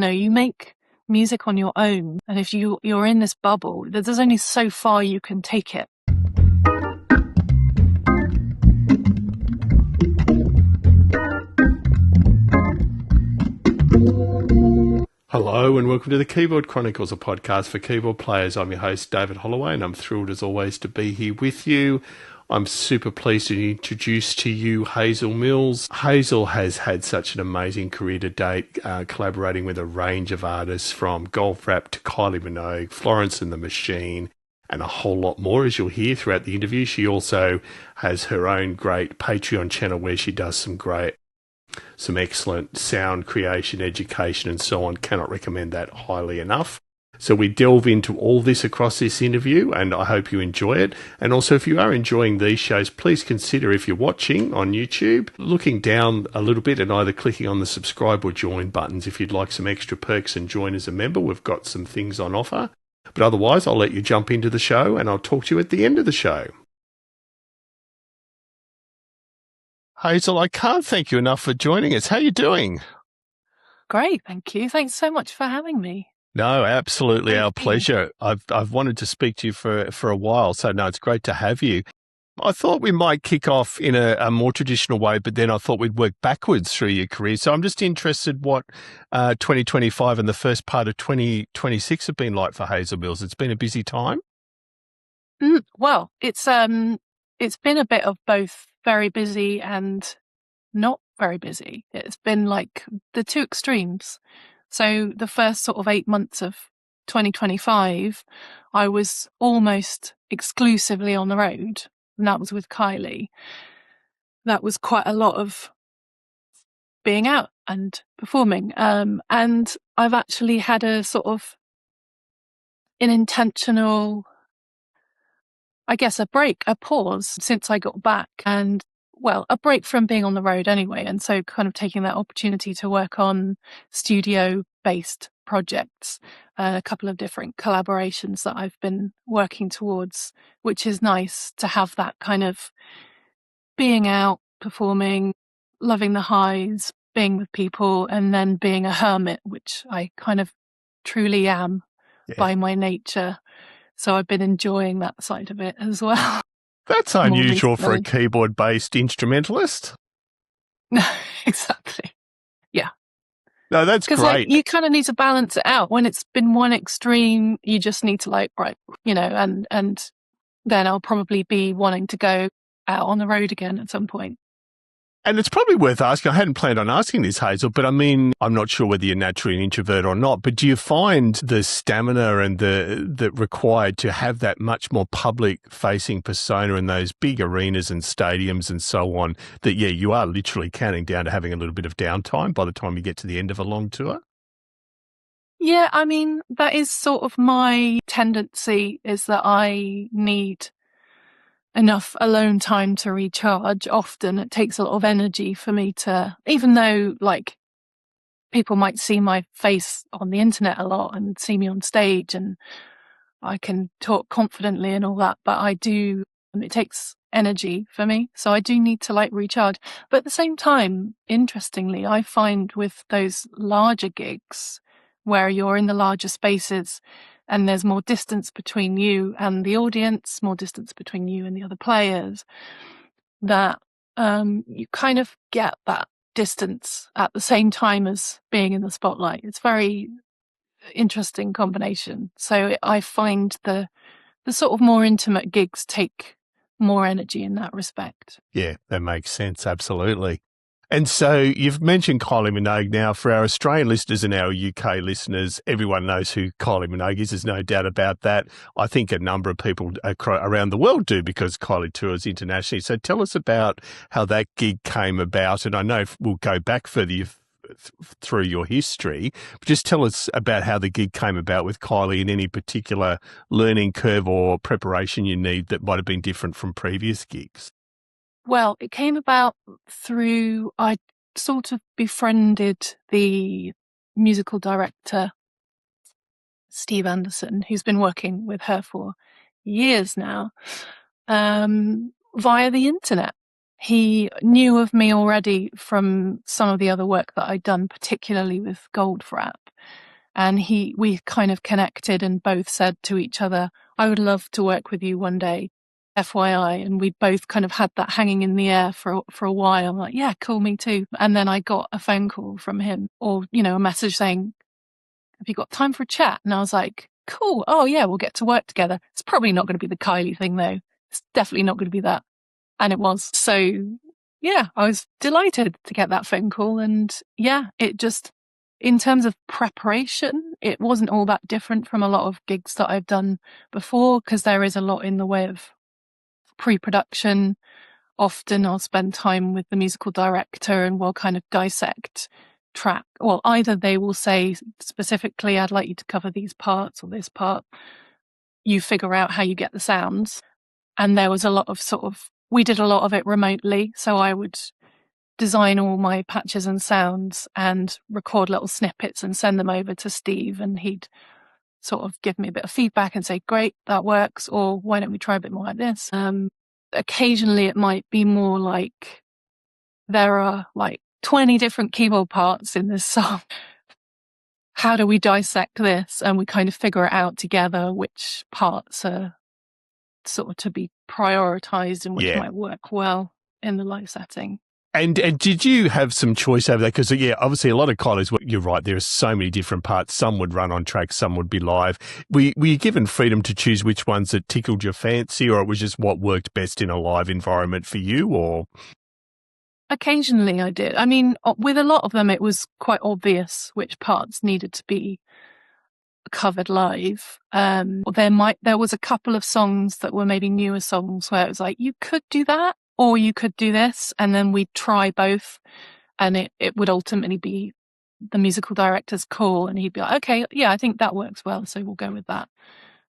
you make music on your own, and if you're in this bubble, there's only so far you can take it. Hello and welcome to the Keyboard Chronicles, a podcast for keyboard players. I'm your host, David Holloway, and I'm thrilled as always to be here with you. I'm super pleased to introduce to you Hazel Mills. Hazel has had such an amazing career to date, collaborating with a range of artists from Goldfrapp to Kylie Minogue, Florence The Machine, and a whole lot more, as you'll hear throughout the interview. She also has her own great Patreon channel where she does some excellent sound creation, education, and so on. Cannot recommend that highly enough. So we delve into all this across this interview, and I hope you enjoy it. And also, if you are enjoying these shows, please consider, if you're watching on YouTube, looking down a little bit and either clicking on the subscribe or join buttons if you'd like some extra perks and join as a member. We've got some things on offer. But otherwise, I'll let you jump into the show, and I'll talk to you at the end of the show. Hazel, I can't thank you enough for joining us. How are you doing? Great, thank you. Thanks so much for having me. No, absolutely our pleasure. I've wanted to speak to you for a while, so no, it's great to have you. I thought we might kick off in a more traditional way, but then I thought we'd work backwards through your career. So I'm just interested what 2025 and the first part of 2026 have been like for Hazel Mills. It's been a busy time. Well, it's been a bit of both very busy and not very busy. It's been like the two extremes. So the first sort of 8 months of 2025, I was almost exclusively on the road, and that was with Kylie. That was quite a lot of being out and performing. And I've actually had a sort of an intentional, I guess, a pause since I got back, and well, a break from being on the road anyway. And so kind of taking that opportunity to work on studio-based projects, a couple of different collaborations that I've been working towards, which is nice to have that kind of being out, performing, loving the highs, being with people, and then being a hermit, which I kind of truly am by my nature. So I've been enjoying that side of it as well. That's unusual for a keyboard-based instrumentalist. No, exactly. Yeah. No, that's great. Because you kind of need to balance it out. When it's been one extreme, you just need to and then I'll probably be wanting to go out on the road again at some point. And it's probably worth asking, I hadn't planned on asking this, Hazel, but I mean, I'm not sure whether you're naturally an introvert or not, but do you find the stamina and the required to have that much more public-facing persona in those big arenas and stadiums and so on, that, you are literally counting down to having a little bit of downtime by the time you get to the end of a long tour? Yeah, I mean, that is sort of my tendency, is that I need enough alone time to recharge. Often it takes a lot of energy for me to, even though like people might see my face on the internet a lot and see me on stage and I can talk confidently and all that, but it takes energy for me. So I do need to like recharge. But at the same time, interestingly, I find with those larger gigs where you're in the larger spaces and there's more distance between you and the audience, more distance between you and the other players, that you kind of get that distance at the same time as being in the spotlight. It's very interesting combination. So I find the sort of more intimate gigs take more energy in that respect. Yeah, that makes sense. Absolutely. And so you've mentioned Kylie Minogue. Now, for our Australian listeners and our UK listeners, everyone knows who Kylie Minogue is. There's no doubt about that. I think a number of people around the world do because Kylie tours internationally. So tell us about how that gig came about. And I know we'll go back further through your history, but just tell us about how the gig came about with Kylie and any particular learning curve or preparation you need that might have been different from previous gigs. Well, it came about through, I sort of befriended the musical director, Steve Anderson, who's been working with her for years now, via the internet. he knew of me already from some of the other work that I'd done, particularly with Goldfrapp. And we kind of connected and both said to each other, I would love to work with you one day, FYI. And we both kind of had that hanging in the air for a while. I'm like, yeah, cool, me too. And then I got a phone call from him, or, a message saying, have you got time for a chat? And I was like, cool. Oh yeah, we'll get to work together. It's probably not going to be the Kylie thing though. It's definitely not going to be that. And it was. So yeah, I was delighted to get that phone call. And yeah, it just, in terms of preparation, it wasn't all that different from a lot of gigs that I've done before, because there is a lot in the way of pre-production. Often I'll spend time with the musical director and we'll kind of dissect track. Well, either they will say specifically, I'd like you to cover these parts or this part. You figure out how you get the sounds. And there was a lot of we did a lot of it remotely. So I would design all my patches and sounds and record little snippets and send them over to Steve, and he'd sort of give me a bit of feedback and say, great, that works, or why don't we try a bit more like this. Occasionally it might be more like there are like 20 different keyboard parts in this song. How do we dissect this? And we kind of figure it out together, which parts are sort of to be prioritized and which might work well in the live setting. And did you have some choice over that? Because, obviously a lot of Kylie's, you're right, there are so many different parts. Some would run on track, some would be live. Were you given freedom to choose which ones that tickled your fancy, or it was just what worked best in a live environment for you? Or occasionally I did. I mean, with a lot of them, it was quite obvious which parts needed to be covered live. There was a couple of songs that were maybe newer songs where it was like, you could do that, or you could do this, and then we'd try both, and it would ultimately be the musical director's call, and he'd be like, okay, yeah, I think that works well, so we'll go with that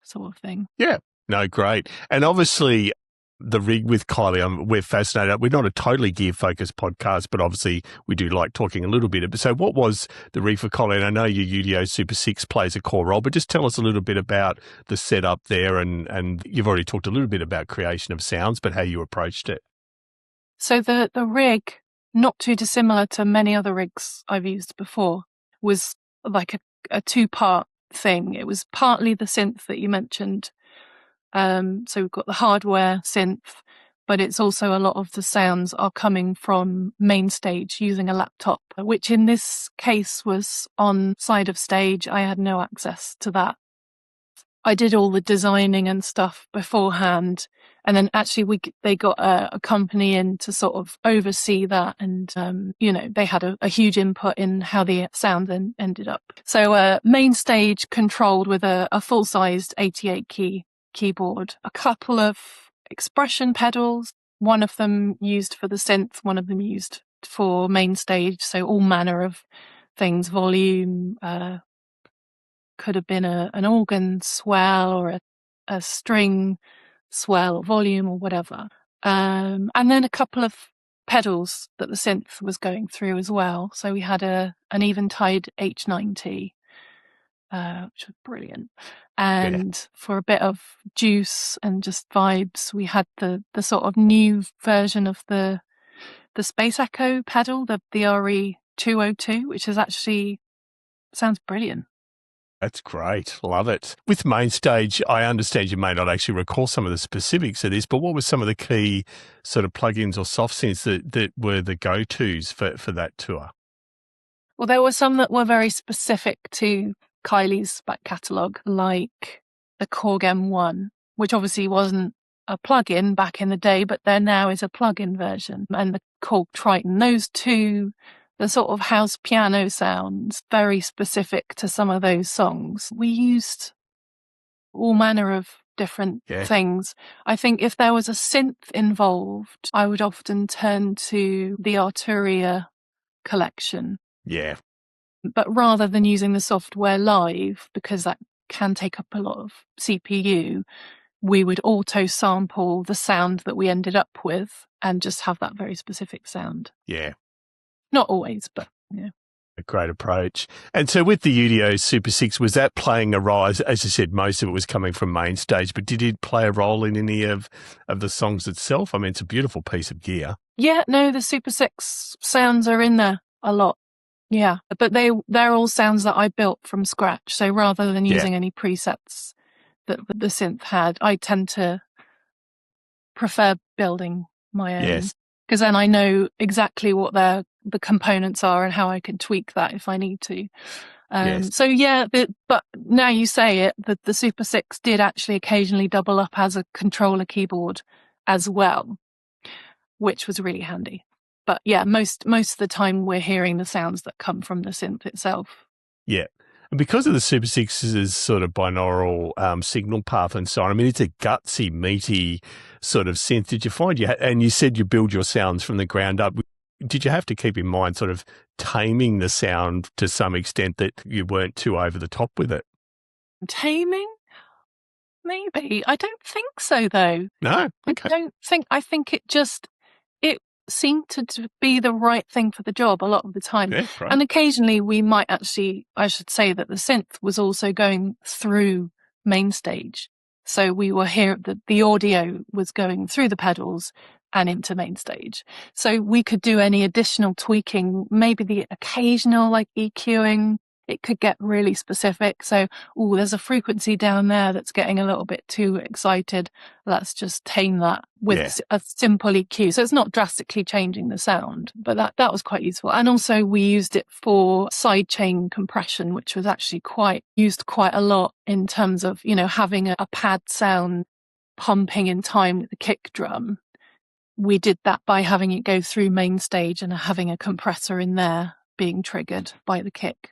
sort of thing. Yeah, no, great. And obviously the rig with Kylie, we're fascinated. We're not a totally gear-focused podcast, but obviously we do like talking a little bit. So what was the rig for Kylie? And I know your UDO Super 6 plays a core role, but just tell us a little bit about the setup there, and you've already talked a little bit about creation of sounds, but how you approached it. So the rig, not too dissimilar to many other rigs I've used before, was like a two-part thing. It was partly the synth that you mentioned. So we've got the hardware synth, but it's also a lot of the sounds are coming from Mainstage using a laptop, which in this case was on side of stage. I had no access to that. I did all the designing and stuff beforehand, and then actually they got a company in to sort of oversee that, and they had a huge input in how the sound then ended up. So Mainstage controlled with a full-sized 88 keyboard, a couple of expression pedals, one of them used for the synth, one of them used for Mainstage, so all manner of things, volume, could have been an organ swell or a string swell, volume or whatever. And then a couple of pedals that the synth was going through as well. So we had an Eventide H90, which was brilliant. And for a bit of juice and just vibes, we had the sort of new version of the Space Echo pedal, the RE202, which is actually sounds brilliant. That's great. Love it. With Mainstage, I understand you may not actually recall some of the specifics of this, but what were some of the key sort of plugins or soft synths that were the go-tos for that tour? Well, there were some that were very specific to Kylie's back catalogue, like the Korg M1, which obviously wasn't a plugin back in the day, but there now is a plugin version, and the Korg Triton. Those two, the sort of house piano sounds, very specific to some of those songs. We used all manner of different things. I think if there was a synth involved, I would often turn to the Arturia collection. Yeah. But rather than using the software live, because that can take up a lot of CPU, we would auto sample the sound that we ended up with and just have that very specific sound. Yeah. Not always, but yeah. A great approach. And so with the UDO Super 6, was that playing a role? As you said, most of it was coming from Mainstage, but did it play a role in any of the songs itself? I mean, it's a beautiful piece of gear. Yeah, no, the Super 6 sounds are in there a lot. Yeah, but they're all sounds that I built from scratch. So rather than using any presets that the synth had, I tend to prefer building my own. Yes. Because then I know exactly what the components are and how I can tweak that if I need to. Yes. So yeah, but now you say it, the Super 6 did actually occasionally double up as a controller keyboard as well, which was really handy. But yeah, most of the time we're hearing the sounds that come from the synth itself. Yeah. And because of the Super 6's sort of binaural signal path and so on, I mean, it's a gutsy, meaty sort of synth. Did you find and you said you build your sounds from the ground up. Did you have to keep in mind sort of taming the sound to some extent that you weren't too over the top with it? Taming? Maybe. I don't think so, though. No? Okay. I think it seemed to be the right thing for the job a lot of the time. Yeah, right. And occasionally we might actually, I should say that the synth was also going through Mainstage. So we were here, the audio was going through the pedals and into Mainstage. So we could do any additional tweaking, maybe the occasional like EQing. It could get really specific. So, there's a frequency down there that's getting a little bit too excited. Let's just tame that with a simple EQ. So it's not drastically changing the sound, but that was quite useful. And also we used it for sidechain compression, which was actually used quite a lot in terms of, having a pad sound pumping in time with the kick drum. We did that by having it go through Mainstage and having a compressor in there being triggered by the kick.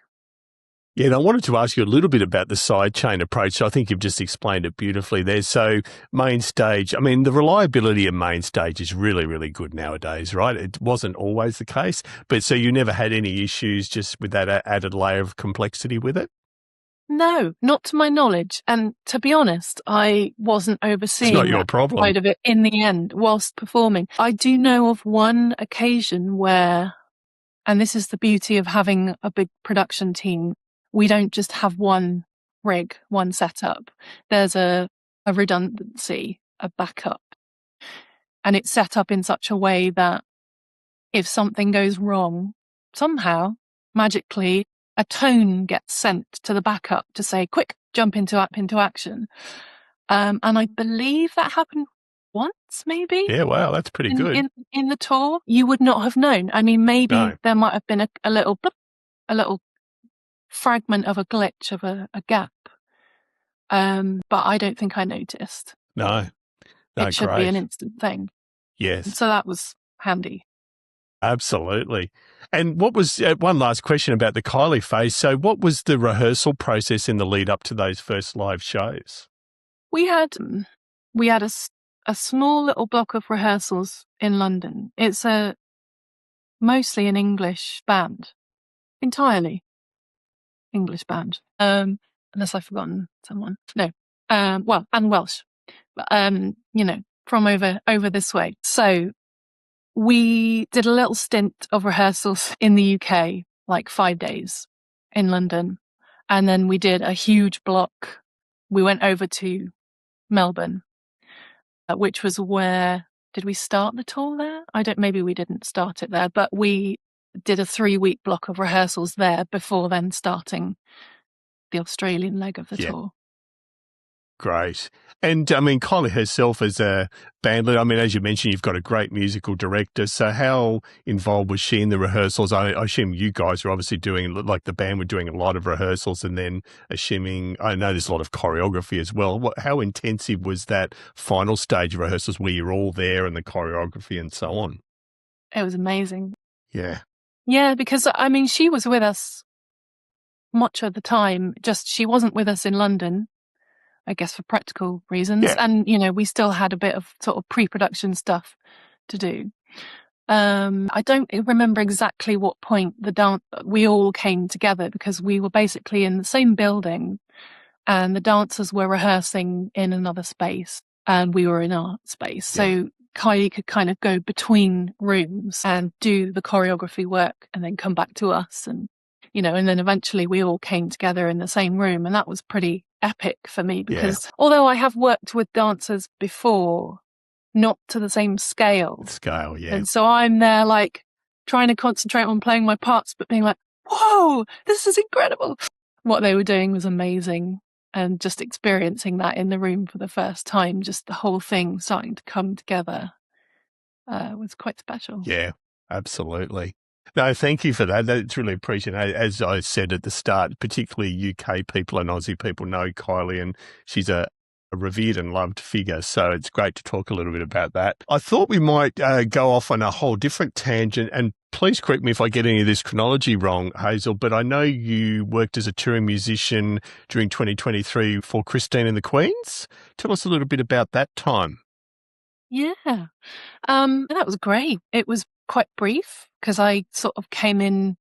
Yeah, and I wanted to ask you a little bit about the sidechain approach. I think you've just explained it beautifully there. So Mainstage, I mean, the reliability of Mainstage is really, really good nowadays, right? It wasn't always the case, but so you never had any issues just with that added layer of complexity with it? No, not to my knowledge. And to be honest, I wasn't overseeing it's not your problem. Side of it in the end whilst performing. I do know of one occasion where, and this is the beauty of having a big production team, we don't just have one rig, one setup. There's a redundancy, a backup. And it's set up in such a way that if something goes wrong, somehow, magically, a tone gets sent to the backup to say, quick, jump into action. And I believe that happened once, maybe. Yeah, wow, that's pretty good. In the tour, you would not have known. I mean, maybe there might have been a little fragment of a glitch of a gap. But I don't think I noticed. No, it should be an instant thing. Yes. So that was handy. Absolutely. And what was one last question about the Kylie phase? So what was the rehearsal process in the lead up to those first live shows? We had a small little block of rehearsals in London. It's mostly an English band, entirely English band. Unless I've forgotten someone. No. Well, and Welsh, but, from over this way. So we did a little stint of rehearsals in the UK, like 5 days in London. And then we did a huge block. We went over to Melbourne, which was did we start the tour there? Maybe we didn't start it there, but we did a 3-week block of rehearsals there before then starting the Australian leg of the tour. Great. And I mean, Kylie herself as a band leader, I mean, as you mentioned, you've got a great musical director. So how involved was she in the rehearsals? I assume you guys are obviously doing, like the band were doing a lot of rehearsals and then I know there's a lot of choreography as well. How intensive was that final stage of rehearsals where you're all there and the choreography and so on? It was amazing. Yeah. Yeah, because I mean, she was with us much of the time, just she wasn't with us in London, I guess for practical reasons. Yeah. And, we still had a bit of sort of pre-production stuff to do. I don't remember exactly what point we all came together because we were basically in the same building and the dancers were rehearsing in another space and we were in our space. So Kylie could kind of go between rooms and do the choreography work and then come back to us and then eventually we all came together in the same room and that was pretty epic for me because although I have worked with dancers before, not to the same scale. Scale, yeah. And so I'm there like trying to concentrate on playing my parts, but being like, whoa, this is incredible. What they were doing was amazing. And just experiencing that in the room for the first time, just the whole thing starting to come together was quite special. Yeah, absolutely. No, thank you for that. That's really appreciated. As I said at the start, particularly UK people and Aussie people know Kylie, and she's a revered and loved figure. So it's great to talk a little bit about that. I thought we might go off on a whole different tangent, and please correct me if I get any of this chronology wrong, Hazel, but I know you worked as a touring musician during 2023 for Christine and the Queens. Tell us a little bit about that time. Yeah. That was great. It was quite brief because I sort of came in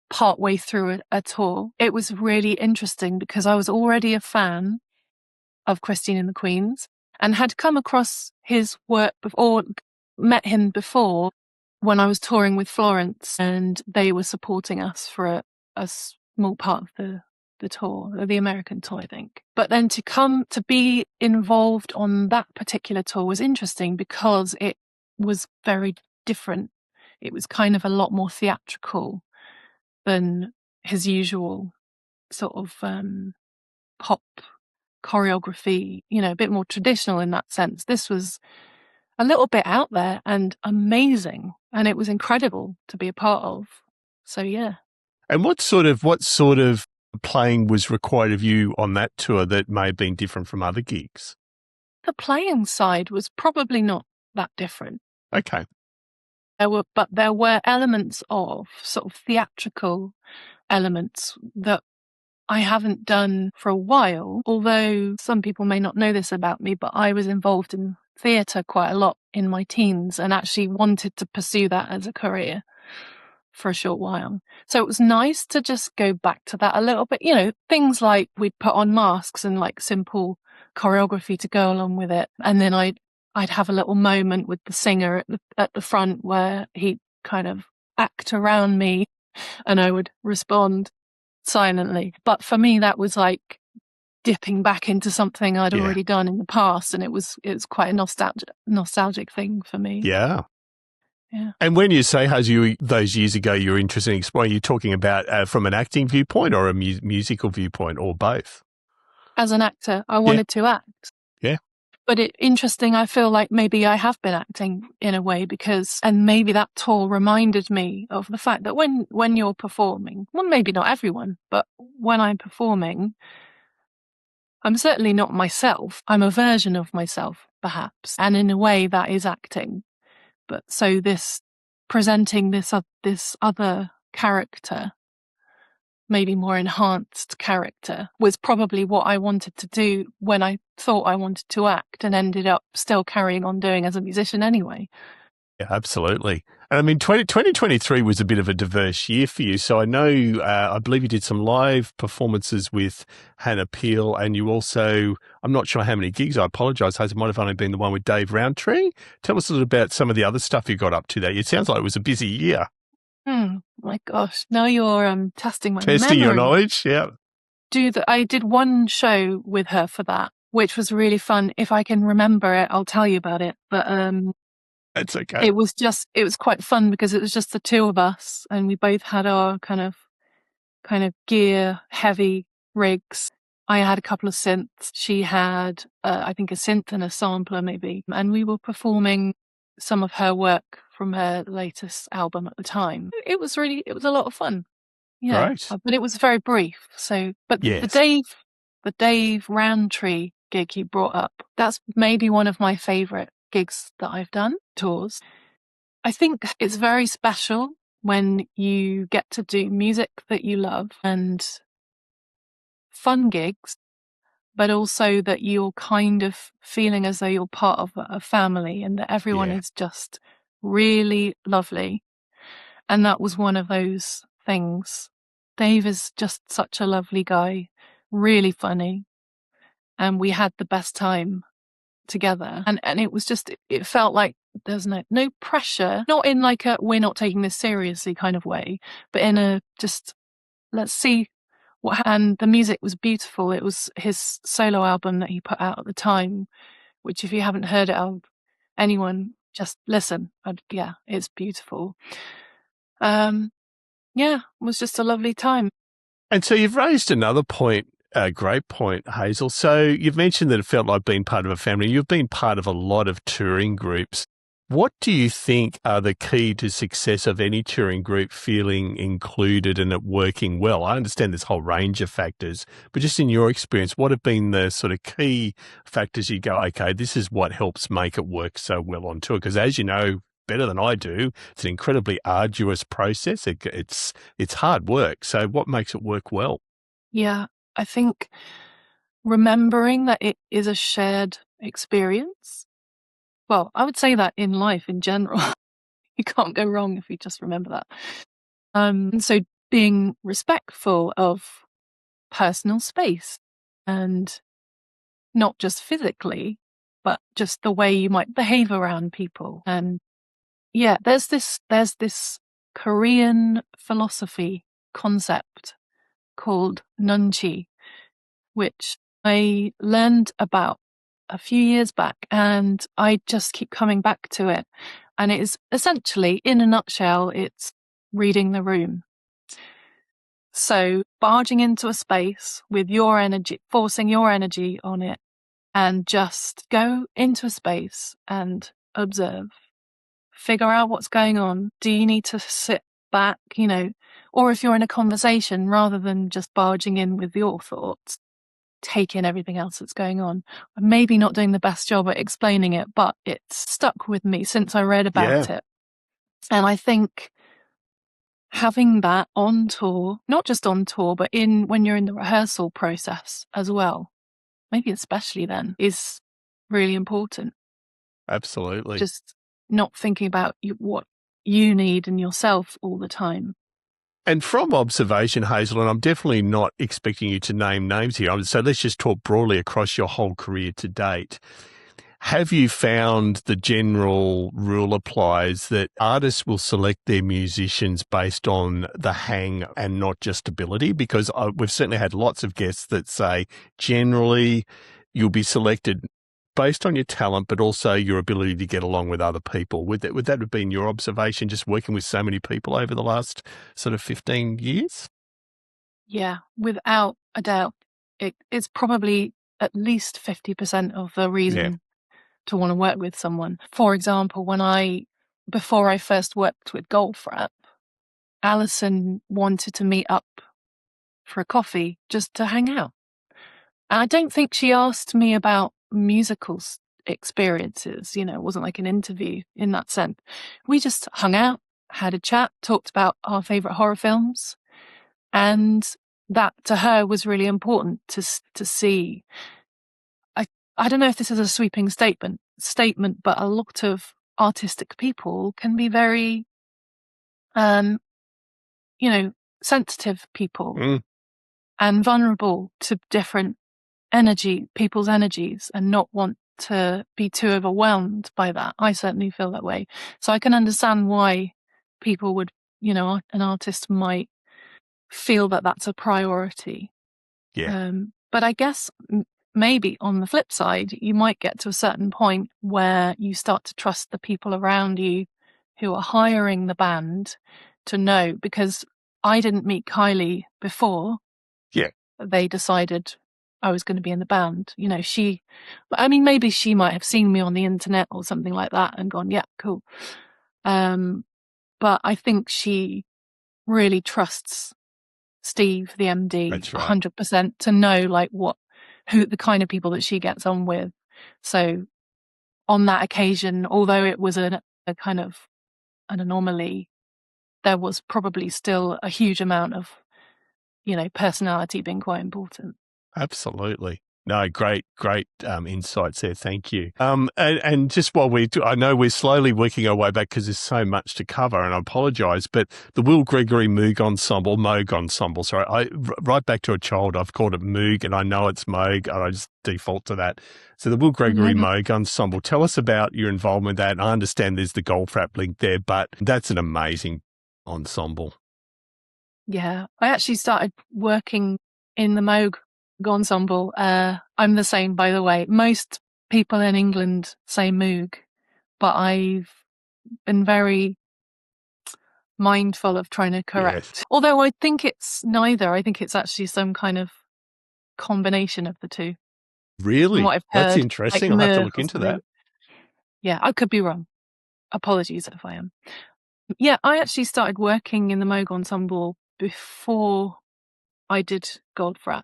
partway through a tour. It was really interesting because I was already a fan of Christine and the Queens and had come across his work before, met him before when I was touring with Florence, and they were supporting us for a small part of the tour, the American tour, I think. But then to come to be involved on that particular tour was interesting because it was very different. It was kind of a lot more theatrical than his usual sort of pop choreography, you know, a bit more traditional in that sense. This was a little bit out there and amazing, and it was incredible to be a part of. So yeah. And what sort of playing was required of you on that tour that may have been different from other gigs? The playing side was probably not that different. Okay. There were elements of sort of theatrical elements that I haven't done for a while, although some people may not know this about me, but I was involved in theatre quite a lot in my teens and actually wanted to pursue that as a career for a short while. So it was nice to just go back to that a little bit, you know, things like we'd put on masks and like simple choreography to go along with it. And then I'd have a little moment with the singer at the front where he'd kind of act around me and I would respond silently. But for me, that was like dipping back into something I'd already done in the past, and it was quite a nostalgic thing for me. Yeah. Yeah. And when you say, those years ago, you were interested in exploring, you're talking about from an acting viewpoint or a musical viewpoint or both? As an actor, I wanted to act. Yeah. But interesting, I feel like maybe I have been acting in a way and maybe that tour reminded me of the fact that when you're performing, well, maybe not everyone, but when I'm performing, I'm certainly not myself. I'm a version of myself, perhaps. And in a way that is acting. But so presenting this other character, maybe more enhanced character, was probably what I wanted to do when I thought I wanted to act and ended up still carrying on doing as a musician anyway. Yeah, absolutely. And I mean, 2023 was a bit of a diverse year for you. So I know, I believe you did some live performances with Hannah Peel, and you also, I'm not sure how many gigs, I apologise, it might have only been the one with Dave Rowntree. Tell us a little about some of the other stuff you got up to there. It sounds like it was a busy year. My gosh, now you're testing my memory. Testing your knowledge, yeah. I did one show with her for that, which was really fun. If I can remember it, I'll tell you about it. But that's okay. It was quite fun because it was just the two of us, and we both had our kind of gear heavy rigs. I had a couple of synths. She had, I think, a synth and a sampler maybe, and we were performing some of her work from her latest album at the time. It was a lot of fun. Yeah, Great. But it was very brief. So, but yes. the Dave Rowntree gig you brought up, that's maybe one of my favourite gigs that I've done, tours. I think it's very special when you get to do music that you love and fun gigs, but also that you're kind of feeling as though you're part of a family and that everyone is just really lovely. And that was one of those things. Dave is just such a lovely guy, really funny. And we had the best time together. And it was just, it felt like there's no pressure, not in like a we're not taking this seriously kind of way, but in a just let's see and the music was beautiful. It was his solo album that he put out at the time, which if you haven't heard it, I'll anyone, just listen. Yeah, it's beautiful. Yeah, it was just a lovely time. And so you've raised another point, a great point, Hazel. So you've mentioned that it felt like being part of a family. You've been part of a lot of touring groups. What do you think are the key to success of any touring group feeling included and it working well? I understand there's a whole range of factors, but just in your experience, what have been the sort of key factors you go, okay, this is what helps make it work so well on tour? Because as you know better than I do, it's an incredibly arduous process. It's hard work. So what makes it work well? Yeah, I think remembering that it is a shared experience. Well, I would say that in life in general. You can't go wrong if you just remember that. So being respectful of personal space, and not just physically, but just the way you might behave around people. And yeah, there's this Korean philosophy concept called nunchi, which I learned about a few years back, and I just keep coming back to it. And it is essentially, in a nutshell, it's reading the room. So barging into a space with your energy, forcing your energy on it, and just go into a space and observe, figure out what's going on. Do you need to sit back, or if you're in a conversation, rather than just barging in with your thoughts, take in everything else that's going on. I'm maybe not doing the best job at explaining it, but it's stuck with me since I read about it. And I think having that on tour, not just on tour, but when you're in the rehearsal process as well, maybe especially then, is really important. Absolutely. Just not thinking about what you need and yourself all the time. And from observation, Hazel, and I'm definitely not expecting you to name names here, so let's just talk broadly across your whole career to date. Have you found the general rule applies that artists will select their musicians based on the hang and not just ability? Because we've certainly had lots of guests that say generally you'll be selected based on your talent, but also your ability to get along with other people. Would that have been your observation, just working with so many people over the last sort of 15 years? Yeah, without a doubt. It's probably at least 50% of the reason to want to work with someone. For example, before I first worked with Goldfrapp, Alison wanted to meet up for a coffee just to hang out. And I don't think she asked me about musical experiences, it wasn't like an interview in that sense. We just hung out, had a chat, talked about our favourite horror films, and that to her was really important to see. I don't know if this is a sweeping statement, but a lot of artistic people can be very, sensitive people and vulnerable to different people's energies, and not want to be too overwhelmed by that. I certainly feel that way. So I can understand why people would, an artist might feel that that's a priority. Yeah. But I guess maybe on the flip side, you might get to a certain point where you start to trust the people around you who are hiring the band to know, because I didn't meet Kylie before. Yeah. They decided I was going to be in the band. Maybe she might have seen me on the internet or something like that and gone, yeah, cool. But I think she really trusts Steve, the MD, That's right. 100% to know who the kind of people that she gets on with. So on that occasion, although it was a kind of an anomaly, there was probably still a huge amount of, personality being quite important. Absolutely. No, great insights there. Thank you. And just while I know we're slowly working our way back because there's so much to cover, and I apologise, but the Will Gregory Moog Ensemble, sorry, right back to a child, I've called it Moog, and I know it's Moog, and I just default to that. So the Will Gregory Moog Ensemble, tell us about your involvement with that. And I understand there's the Goldfrapp link there, but that's an amazing ensemble. Yeah, I actually started working in the Moog Ensemble. I'm the same, by the way. Most people in England say Moog, but I've been very mindful of trying to correct. Yes. Although I think it's neither. I think it's actually some kind of combination of the two. Really? From what I've That's heard, interesting. like I'll have to Merv look or into something. that. Yeah, I could be wrong. Apologies if I am. Yeah, I actually started working in the Moog Ensemble before I did Goldfrapp.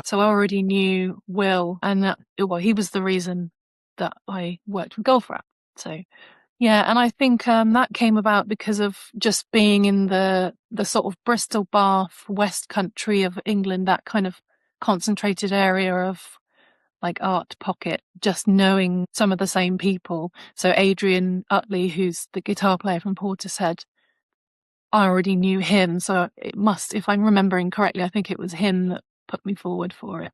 So I already knew Will, and he was the reason that I worked with Goldfrapp. So yeah, and I think that came about because of just being in the sort of Bristol, Bath, West Country of England, that kind of concentrated area of like art pocket, just knowing some of the same people. So Adrian Utley, who's the guitar player from Portishead, I already knew him. So it must, if I'm remembering correctly, I think it was him that put me forward for it.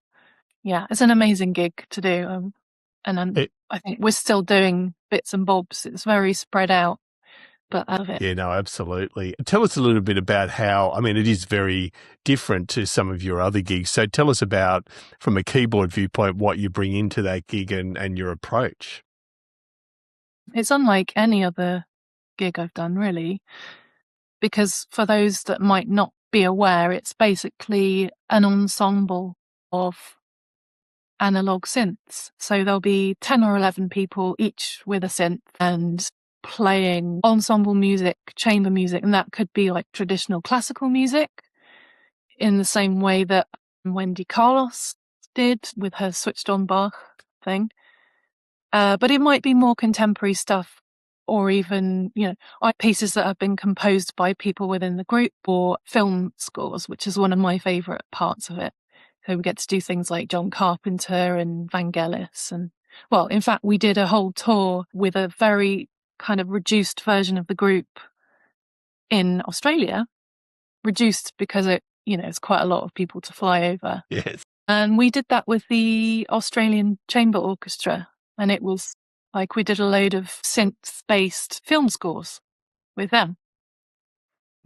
Yeah, it's an amazing gig to do. And then I think we're still doing bits and bobs. It's very spread out, but out of it. Yeah, no, absolutely. Tell us a little bit about how, I mean, it is very different to some of your other gigs. So tell us about, from a keyboard viewpoint, what you bring into that gig and your approach. It's unlike any other gig I've done, really, because for those that might not be aware, it's basically an ensemble of analogue synths. So there'll be 10 or 11 people, each with a synth, and playing ensemble music, chamber music, and that could be like traditional classical music in the same way that Wendy Carlos did with her switched on Bach thing. But it might be more contemporary stuff, or even, pieces that have been composed by people within the group, or film scores, which is one of my favourite parts of it. So we get to do things like John Carpenter and Vangelis. And, well, in fact, we did a whole tour with a very kind of reduced version of the group in Australia. Reduced because it's quite a lot of people to fly over. Yes. And we did that with the Australian Chamber Orchestra. And it was like we did a load of synth-based film scores with them.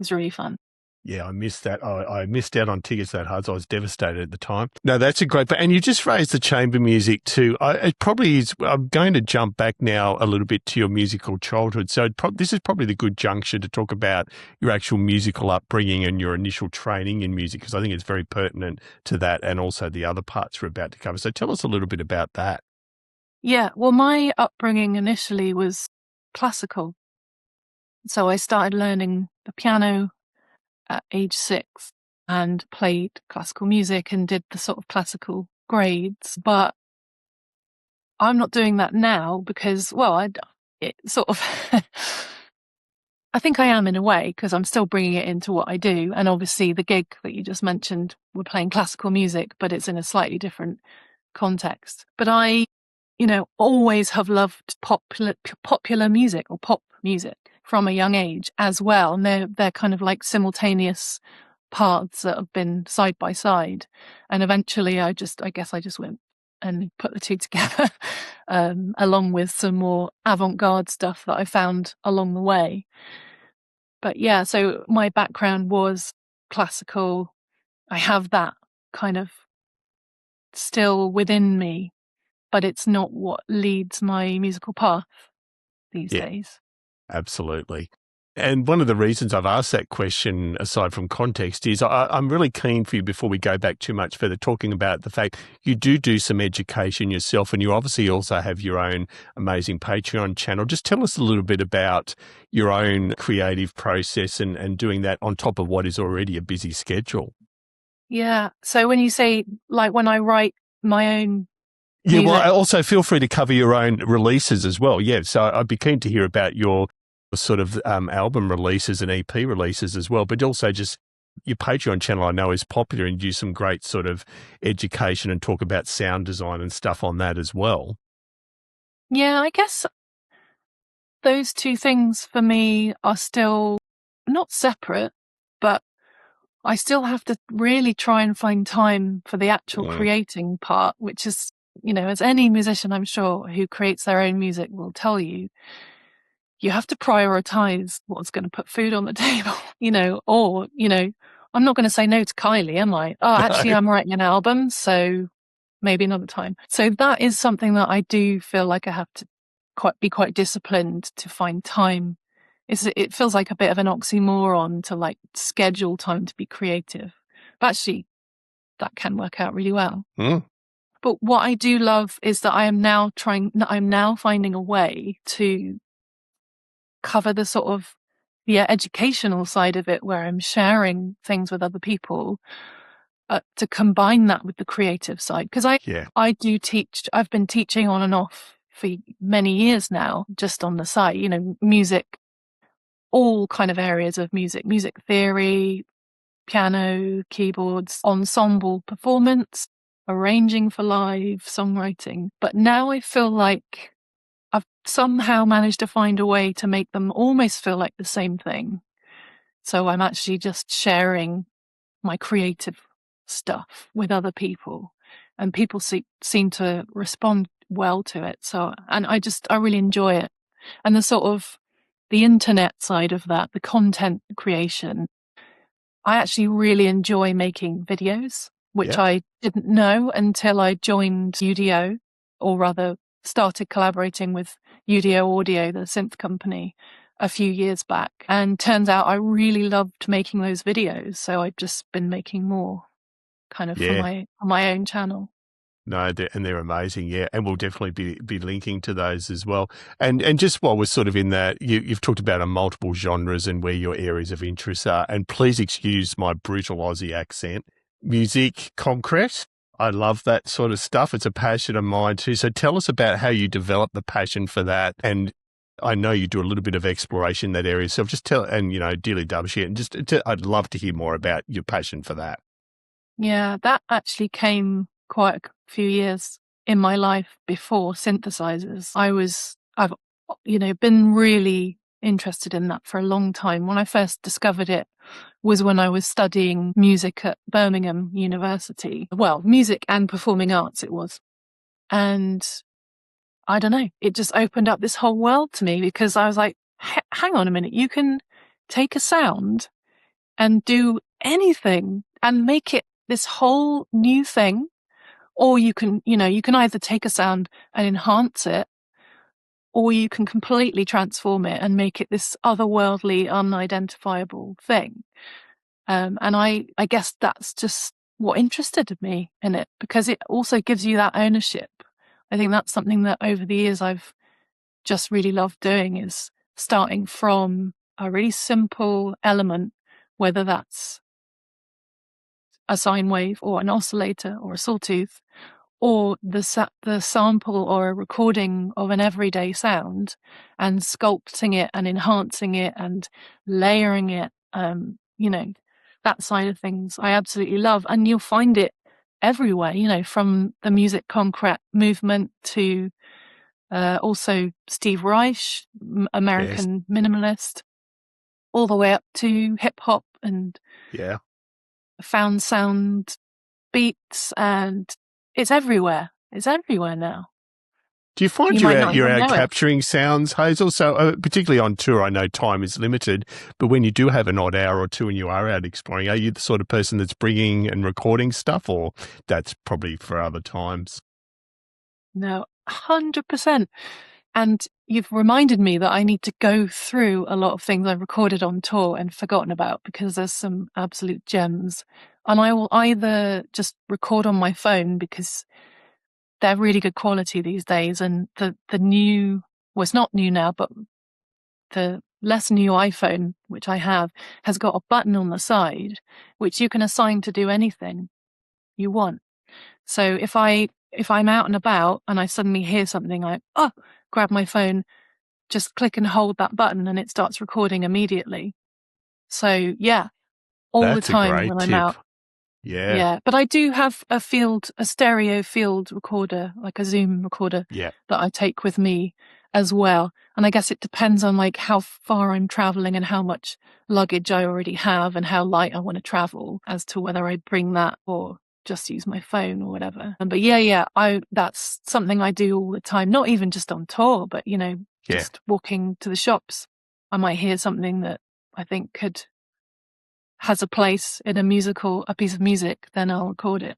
It was really fun. Yeah, I missed that. I missed out on tickets that hard, so I was devastated at the time. No, that's a great, and you just raised the chamber music too. It probably is. I'm going to jump back now a little bit to your musical childhood. So this is probably the good juncture to talk about your actual musical upbringing and your initial training in music, because I think it's very pertinent to that and also the other parts we're about to cover. So tell us a little bit about that. Yeah, well, my upbringing initially was classical. So I started learning the piano at age 6 and played classical music and did the sort of classical grades. But I'm not doing that now because, well, it sort of, I think I am in a way, because I'm still bringing it into what I do. And obviously the gig that you just mentioned, we're playing classical music, but it's in a slightly different context. But I, always have loved popular music or pop music from a young age as well. And they're kind of like simultaneous paths that have been side by side. And eventually I guess I just went and put the two together, along with some more avant-garde stuff that I found along the way. But yeah, so my background was classical. I have that kind of still within me, but it's not what leads my musical path these days. Absolutely. And one of the reasons I've asked that question, aside from context, is I'm really keen for you, before we go back too much further, talking about the fact you do some education yourself, and you obviously also have your own amazing Patreon channel. Just tell us a little bit about your own creative process and doing that on top of what is already a busy schedule. Yeah. So when you say, like, when I write my own music, well, I also feel free to cover your own releases as well. Yeah. So I'd be keen to hear about your sort of album releases and EP releases as well, but also just your Patreon channel I know is popular, and do some great sort of education and talk about sound design and stuff on that as well. Yeah, I guess those two things for me are still not separate, but I still have to really try and find time for the actual creating part, which is, as any musician, I'm sure, who creates their own music will tell you, you have to prioritize what's going to put food on the table, or, I'm not going to say no to Kylie, am I? Oh, actually, I'm writing an album, so maybe another time. So that is something that I do feel like I have to be quite disciplined to find time. It feels like a bit of an oxymoron to like schedule time to be creative. But actually, that can work out really well. Mm. But what I do love is that I'm now finding a way to cover the sort of educational side of it, where I'm sharing things with other people, to combine that with the creative side. Because I do teach. I've been teaching on and off for many years now, just on the side, music, all kind of areas of music theory, piano, keyboards, ensemble performance, arranging for live, songwriting. But now I feel like I've somehow managed to find a way to make them almost feel like the same thing. So I'm actually just sharing my creative stuff with other people, and people seem to respond well to it. So, and I really enjoy it. And the sort of the internet side of that, the content creation, I actually really enjoy making videos, which I didn't know until I joined UDO, or rather started collaborating with UDO Audio, the synth company, a few years back. And turns out I really loved making those videos. So I've just been making more kind of for my own channel. No, they're amazing, yeah, and we'll definitely be linking to those as well. And just while we're sort of in that, you've talked about multiple genres and where your areas of interest are. And please excuse my brutal Aussie accent. Musique, Concrète, I love that sort of stuff. It's a passion of mine too. So tell us about how you develop the passion for that. And I know you do a little bit of exploration in that area. So just dearly dub shit. And I'd love to hear more about your passion for that. Yeah, that actually came quite a few years in my life before synthesizers. I've been really interested in that for a long time. When I first discovered it was when I was studying music at Birmingham University. Well, music and performing arts it was. And I don't know, it just opened up this whole world to me, because I was like, hang on a minute, you can take a sound and do anything and make it this whole new thing. Or you can either take a sound and enhance it, or you can completely transform it and make it this otherworldly, unidentifiable thing. And I guess that's just what interested me in it, because it also gives you that ownership. I think that's something that over the years I've just really loved doing, is starting from a really simple element, whether that's a sine wave or an oscillator or a sawtooth, or the sample or a recording of an everyday sound, and sculpting it and enhancing it and layering it, that side of things I absolutely love. And you'll find it everywhere, from the Musique Concrète movement to also Steve Reich, American minimalist, all the way up to hip hop and found sound beats, and it's everywhere. It's everywhere now. Do you find you're out capturing sounds, Hazel? So particularly on tour, I know time is limited, but when you do have an odd hour or two and you are out exploring, are you the sort of person that's bringing and recording stuff, or that's probably for other times? No, 100%. And you've reminded me that I need to go through a lot of things I've recorded on tour and forgotten about, because there's some absolute gems. And I will either just record on my phone, because they're really good quality these days. And the new, well, it's not new now, but the less new iPhone, which I have, has got a button on the side, which you can assign to do anything you want. So if I'm out and about and I suddenly hear something, I grab my phone, just click and hold that button, and it starts recording immediately. So yeah, the time when I'm out. Yeah. But I do have a stereo field recorder, like a Zoom recorder, that I take with me as well. And I guess it depends on like how far I'm traveling and how much luggage I already have and how light I want to travel, as to whether I bring that or just use my phone or whatever. But that's something I do all the time, not even just on tour, but just walking to the shops. I might hear something that I think has a place in a piece of music, then I'll record it.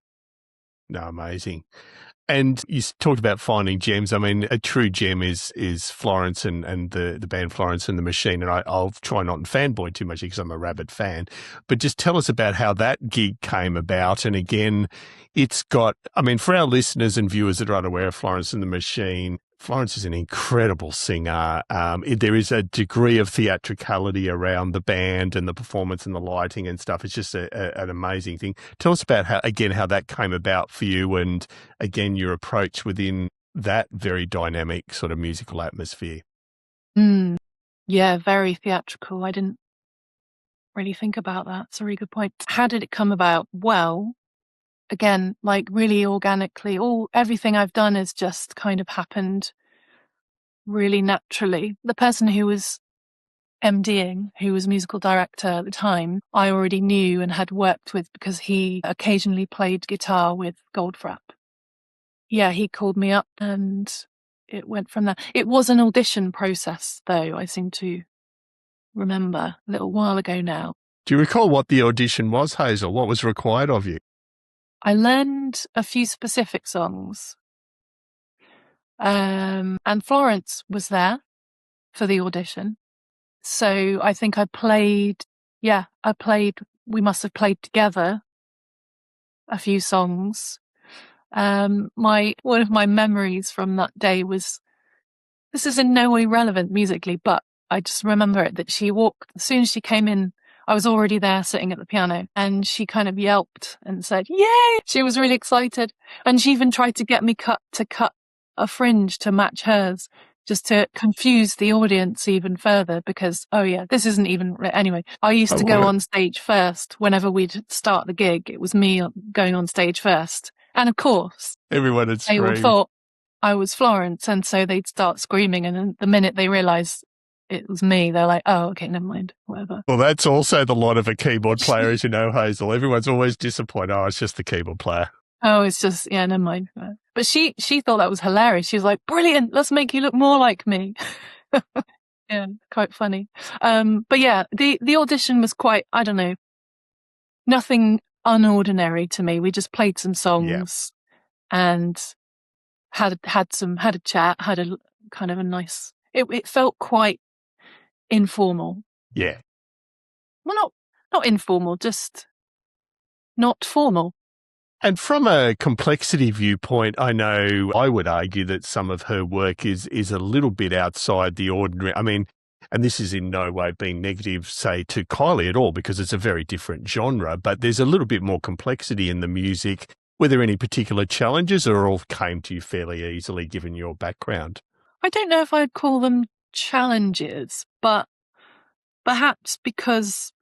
No, amazing. And you talked about finding gems. I mean, a true gem is Florence and the band Florence and the Machine. And I'll try not to fanboy too much because I'm a rabid fan. But just tell us about how that gig came about. And again, it's got, I mean, for our listeners and viewers that are unaware of Florence and the Machine, Florence is an incredible singer. There is a degree of theatricality around the band and the performance and the lighting and stuff. It's just an amazing thing. Tell us about how that came about for you, and again, your approach within that very dynamic sort of musical atmosphere. Yeah, very theatrical. I didn't really think about that. It's a really good point. How did it come about? Well, again, like really organically, everything I've done has just kind of happened really naturally. The person who was MDing, who was musical director at the time, I already knew and had worked with because he occasionally played guitar with Goldfrapp. Yeah, he called me up and it went from there. It was an audition process, though, I seem to remember a little while ago now. Do you recall what the audition was, Hazel? What was required of you? I learned a few specific songs. And Florence was there for the audition. So I think we must have played together a few songs. One of my memories from that day was, this is in no way relevant musically, but I just remember it, that as soon as she came in, I was already there sitting at the piano, and she kind of yelped and said, "Yay!" She was really excited. And she even tried to get me to cut a fringe to match hers, just to confuse the audience even further, because, this isn't even, anyway, I used to go on stage first. Whenever we'd start the gig, it was me going on stage first. And of course, everyone had screamed. They all thought I was Florence, and so they'd start screaming, and then the minute they realised it was me, they're like, "Oh, okay, never mind, whatever." Well, that's also the lot of a keyboard player, as you know, Hazel. Everyone's always disappointed. Oh, it's just the keyboard player. Oh, it's just, never mind. But she thought that was hilarious. She was like, "Brilliant, let's make you look more like me." Yeah, quite funny. But yeah, the audition was quite, I don't know, nothing unordinary to me. We just played some songs and had a chat, had a kind of a nice, it felt quite informal. Yeah. Well, not informal, just not formal. And from a complexity viewpoint, I know I would argue that some of her work is a little bit outside the ordinary. I mean, and this is in no way being negative, say, to Kylie at all, because it's a very different genre, but there's a little bit more complexity in the music. Were there any particular challenges, or all came to you fairly easily given your background? I don't know if I'd call them challenges, but perhaps because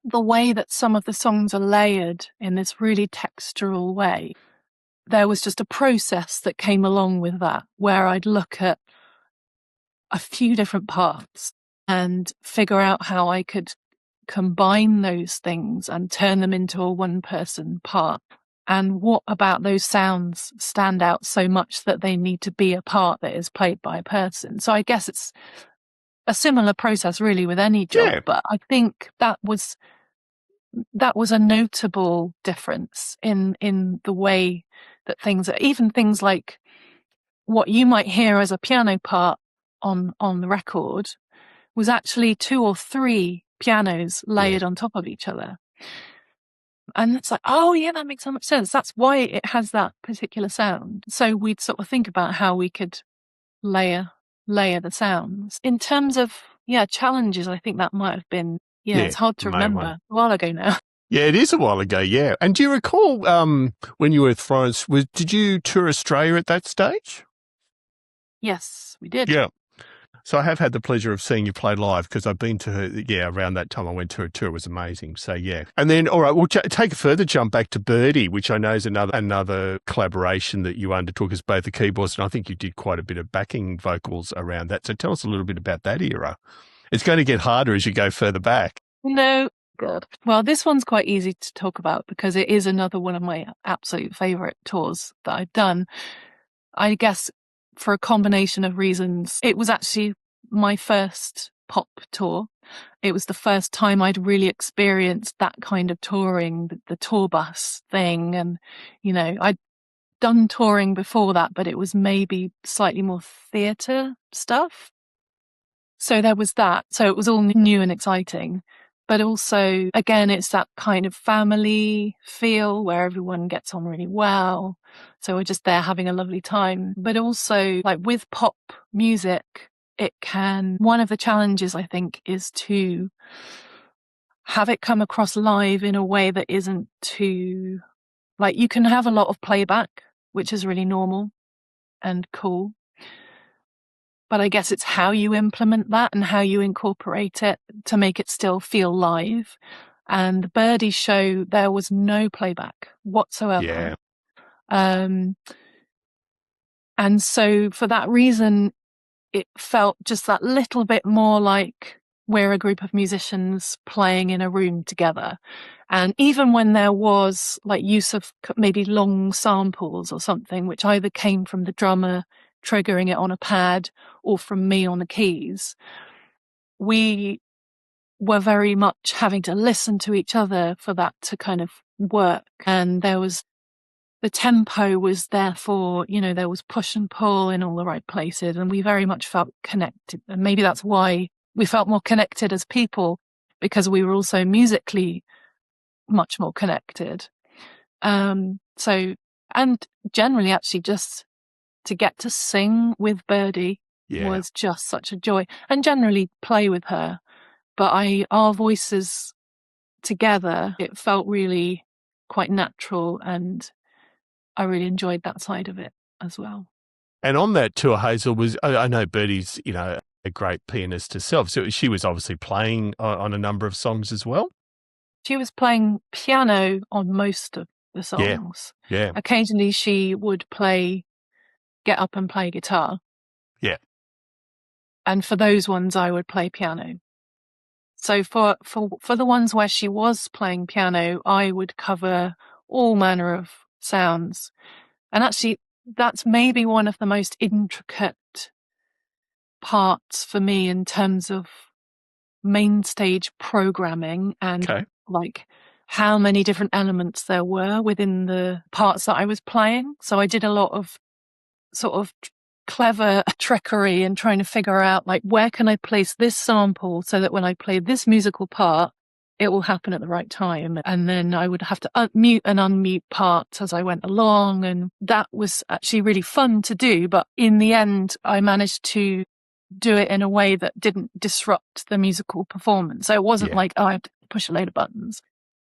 the way that some of the songs are layered in this really textural way, there was just a process that came along with that, where I'd look at a few different parts and figure out how I could combine those things and turn them into a one-person part. And what about those sounds stand out so much that they need to be a part that is played by a person? So I guess it's a similar process really with any job, but I think that was a notable difference in the way that even things like what you might hear as a piano part on the record was actually 2 or 3 pianos layered on top of each other. And it's like, oh yeah, that makes so much sense. That's why it has that particular sound. So we'd sort of think about how we could layer the sounds. In terms of, challenges, I think that might have been, it's hard to remember. A while ago now. Yeah, it is a while ago, yeah. And do you recall when you were with Florence, did you tour Australia at that stage? Yes, we did. Yeah. So I have had the pleasure of seeing you play live, because I've been to her, around that time I went to her tour. It was amazing. So, yeah. And then, all right, we'll take a further jump back to Birdy, which I know is another collaboration that you undertook as both the keyboards, and I think you did quite a bit of backing vocals around that. So tell us a little bit about that era. It's going to get harder as you go further back. No. Good. Well, this one's quite easy to talk about because it is another one of my absolute favourite tours that I've done. I guess for a combination of reasons, it was actually my first pop tour. It was the first time I'd really experienced that kind of touring, the tour bus thing. And, I'd done touring before that, but it was maybe slightly more theatre stuff. So there was that. So it was all new and exciting. But also, again, it's that kind of family feel where everyone gets on really well. So we're just there having a lovely time. But also, like with pop music, one of the challenges, I think, is to have it come across live in a way that isn't too, like, you can have a lot of playback, which is really normal and cool. But I guess it's how you implement that and how you incorporate it to make it still feel live. And the Birdy show, there was no playback whatsoever. Yeah. And so for that reason, it felt just that little bit more like we're a group of musicians playing in a room together. And even when there was like use of maybe long samples or something, which either came from the drummer triggering it on a pad or from me on the keys, we were very much having to listen to each other for that to kind of work. And the tempo was therefore, there was push and pull in all the right places, and we very much felt connected. And maybe that's why we felt more connected as people, because we were also musically much more connected. And generally actually just to get to sing with Birdy was just such a joy, and generally play with her. But our voices together, it felt really quite natural, and I really enjoyed that side of it as well. And on that tour, Hazel, I know Birdy's, a great pianist herself, so she was obviously playing on a number of songs as well. She was playing piano on most of the songs. Yeah. Occasionally she would get up and play guitar. Yeah. And for those ones, I would play piano. So for the ones where she was playing piano, I would cover all manner of sounds. And actually, that's maybe one of the most intricate parts for me in terms of Mainstage programming and like how many different elements there were within the parts that I was playing. So I did a lot of sort of clever trickery and trying to figure out like, where can I place this sample so that when I play this musical part, it will happen at the right time. And then I would have to mute and unmute parts as I went along. And that was actually really fun to do. But in the end, I managed to do it in a way that didn't disrupt the musical performance. So it wasn't like, I have to push a load of buttons.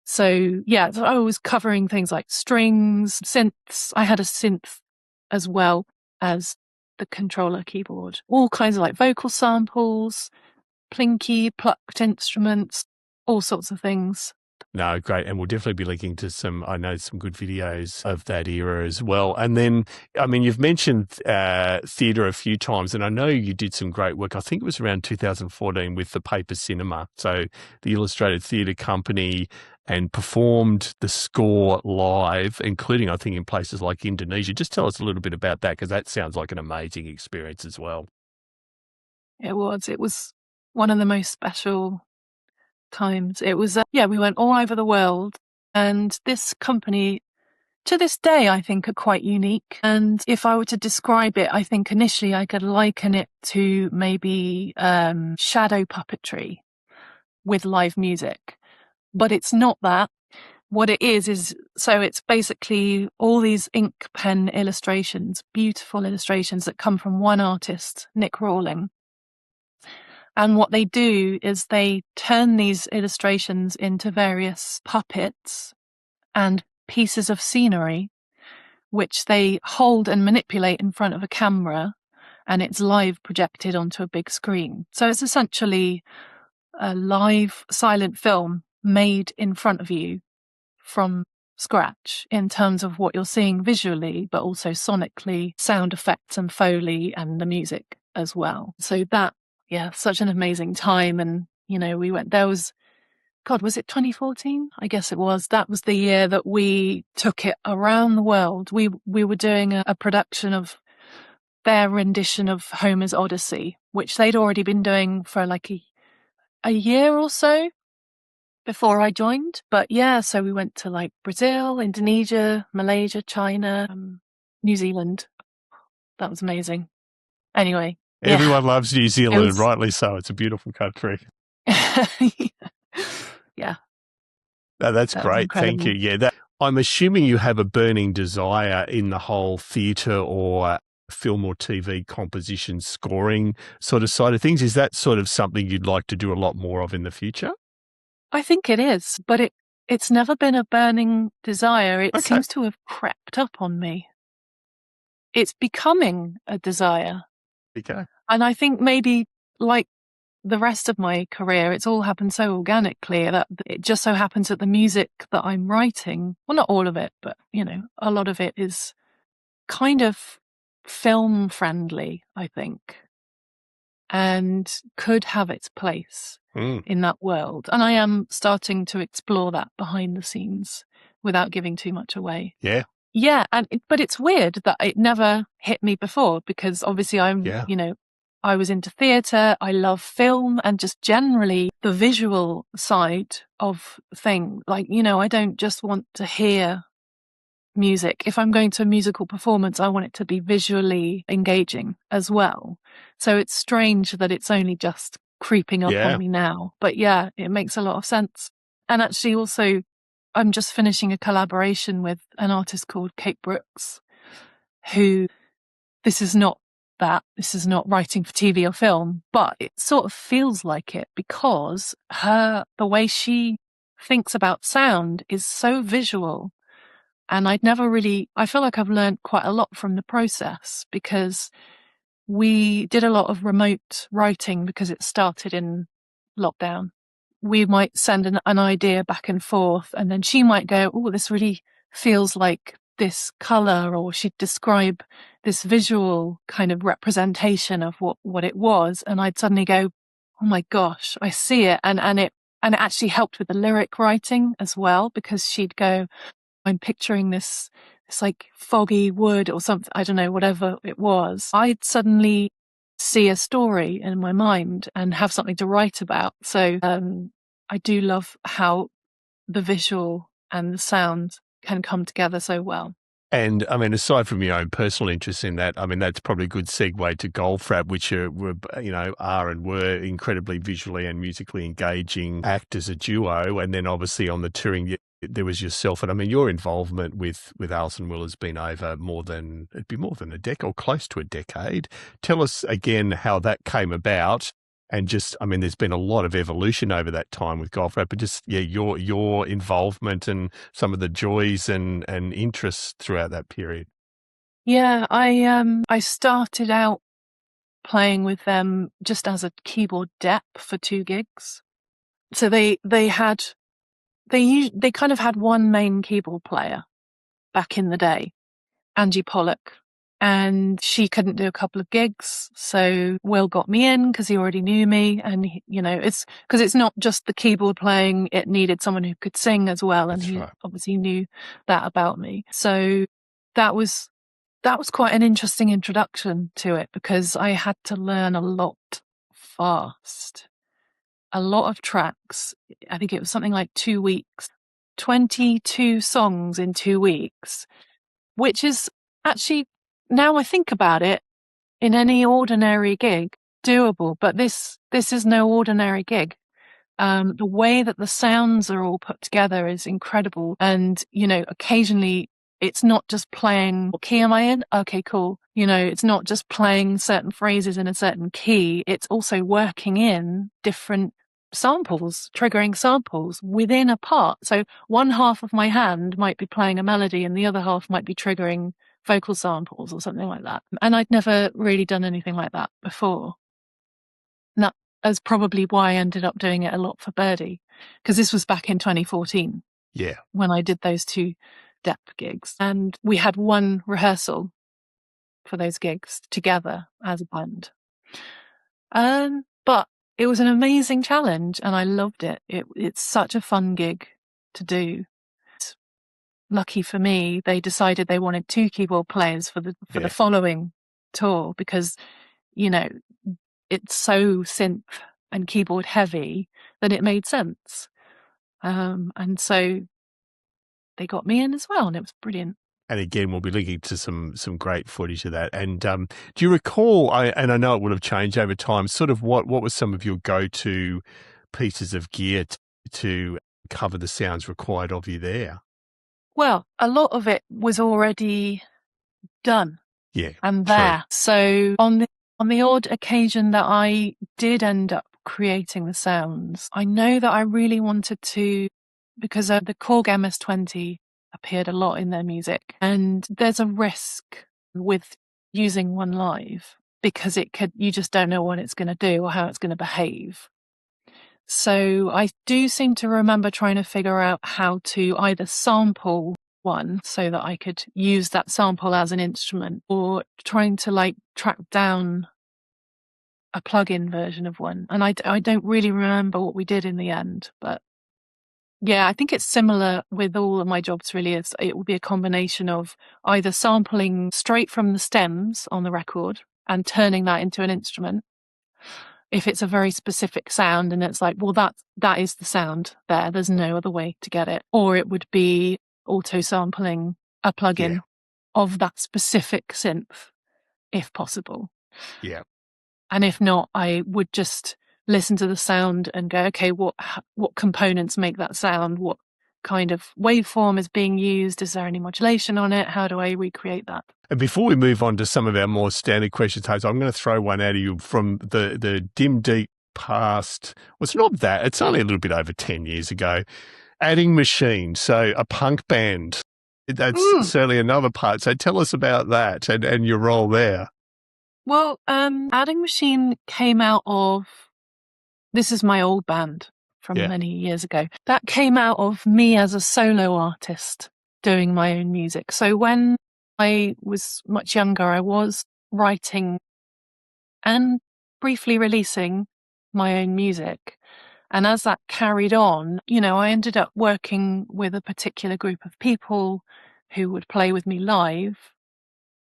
So so I was covering things like strings, synths. I had a synth as well as the controller keyboard, all kinds of like vocal samples, plinky, plucked instruments, all sorts of things. No, great. And we'll definitely be linking to some good videos of that era as well. And then, I mean, you've mentioned theatre a few times, and I know you did some great work. I think it was around 2014 with the Paper Cinema, so the Illustrated Theatre Company, and performed the score live, including, I think, in places like Indonesia. Just tell us a little bit about that, because that sounds like an amazing experience as well. It was one of the most special times. It was, we went all over the world, and this company, to this day, I think are quite unique. And if I were to describe it, I think initially I could liken it to maybe shadow puppetry with live music. But it's not that. What it is so it's basically all these ink pen illustrations, beautiful illustrations that come from one artist, Nick Rawling. And what they do is they turn these illustrations into various puppets and pieces of scenery, which they hold and manipulate in front of a camera, and it's live projected onto a big screen. So it's essentially a live silent film made in front of you from scratch in terms of what you're seeing visually, but also sonically, sound effects and Foley and the music as well. So that, such an amazing time. And, we went, was it 2014? I guess it was. That was the year that we took it around the world. We were doing a production of their rendition of Homer's Odyssey, which they'd already been doing for like a year or so before I joined. But so we went to like Brazil, Indonesia, Malaysia, China, New Zealand. That was amazing. Anyway, Everyone loves New Zealand, and was... rightly so. It's a beautiful country. Yeah. No, that's That was great. Thank you. incredible. Yeah, I'm assuming you have a burning desire in the whole theatre or film or TV composition scoring sort of side of things. Is that sort of something you'd like to do a lot more of in the future? I think it is, but it's never been a burning desire. It seems to have crept up on me. It's becoming a desire. Okay. And I think maybe like the rest of my career, it's all happened so organically that it just so happens that the music that I'm writing, well, not all of it, but, a lot of it is kind of film friendly, I think, and could have its place in that world. And I am starting to explore that behind the scenes without giving too much away. Yeah. Yeah. But it's weird that it never hit me before, because obviously I was into theatre, I love film, and just generally the visual side of things. Like, I don't just want to hear music. If I'm going to a musical performance, I want it to be visually engaging as well. So it's strange that it's only just creeping up on me now. But yeah, it makes a lot of sense. And actually also, I'm just finishing a collaboration with an artist called Kate Brooks, who this is not writing for TV or film, but it sort of feels like it, because the way she thinks about sound is so visual. And I feel like I've learned quite a lot from the process, because we did a lot of remote writing because it started in lockdown. We might send an idea back and forth, and then she might go, oh, this really feels like this color, or she'd describe this visual kind of representation of what it was. And I'd suddenly go, oh my gosh, I see it. And it actually helped with the lyric writing as well, because she'd go, I'm picturing this like foggy wood or something, I don't know, whatever it was. I'd suddenly see a story in my mind and have something to write about. So I do love how the visual and the sound can come together so well. And I mean, aside from your own personal interest in that, I mean, that's probably a good segue to Goldfrapp, which are and were incredibly visually and musically engaging act as a duo. And then obviously on the touring, there was yourself. And I mean, your involvement with Alison Will has been over it'd be more than a decade or close to a decade. Tell us again how that came about. And just, I mean, there's been a lot of evolution over that time with Goldfrapp, but just, your involvement and some of the joys and interests throughout that period. Yeah, I started out playing with them just as a keyboard dep for 2 gigs. So they kind of had one main keyboard player back in the day, Angie Pollock. And she couldn't do a couple of gigs, so Will got me in because he already knew me. And, it's because it's not just the keyboard playing, it needed someone who could sing as well. And he obviously knew that about me. So that was quite an interesting introduction to it, because I had to learn a lot fast. A lot of tracks. I think it was something like 2 weeks, 22 songs in 2 weeks, which is actually, now I think about it, in any ordinary gig, doable. But this is no ordinary gig. The way that the sounds are all put together is incredible. And, occasionally it's not just playing, what key am I in? Okay, cool. It's not just playing certain phrases in a certain key. It's also working in different samples, triggering samples within a part. So one half of my hand might be playing a melody and the other half might be triggering vocal samples or something like that. And I'd never really done anything like that before. And that is probably why I ended up doing it a lot for Birdy, because this was back in 2014. Yeah. When I did those 2 dep gigs. And we had one rehearsal for those gigs together as a band. But it was an amazing challenge and I loved it. It's such a fun gig to do. Lucky for me, they decided they wanted 2 keyboard players for the following tour, because, it's so synth and keyboard heavy that it made sense. And so they got me in as well, and it was brilliant. And again, we'll be linking to some great footage of that. And do you recall, and I know it would have changed over time, sort of what was some of your go-to pieces of gear to cover the sounds required of you there? Well, a lot of it was already done. Yeah, and true. there. So on the odd occasion that I did end up creating the sounds, I know that I really wanted to, because the Korg MS-20 appeared a lot in their music, and there's a risk with using one live because you just don't know what it's going to do or how it's going to behave. So I do seem to remember trying to figure out how to either sample one so that I could use that sample as an instrument, or trying to track down a plug-in version of one. And I don't really remember what we did in the end, but yeah, I think it's similar with all of my jobs really. It will be a combination of either sampling straight from the stems on the record and turning that into an instrument, if it's a very specific sound and it's like, well, that is the sound there's no other way to get it. Or it would be auto sampling a plugin of that specific synth, if possible. Yeah. And if not, I would just listen to the sound and go, okay, what components make that sound? What kind of waveform is being used? Is there any modulation on it? How do I recreate that? And before we move on to some of our more standard questions, Hazel, I'm going to throw one at you from the dim, deep past. Well, it's not that. It's only a little bit over 10 years ago. Adding Machine, so a punk band. That's certainly another part. So tell us about that and your role there. Well, Adding Machine came out of, this is my old band from many years ago. That came out of me as a solo artist doing my own music. So when I was much younger, I was writing and briefly releasing my own music. And as that carried on, I ended up working with a particular group of people who would play with me live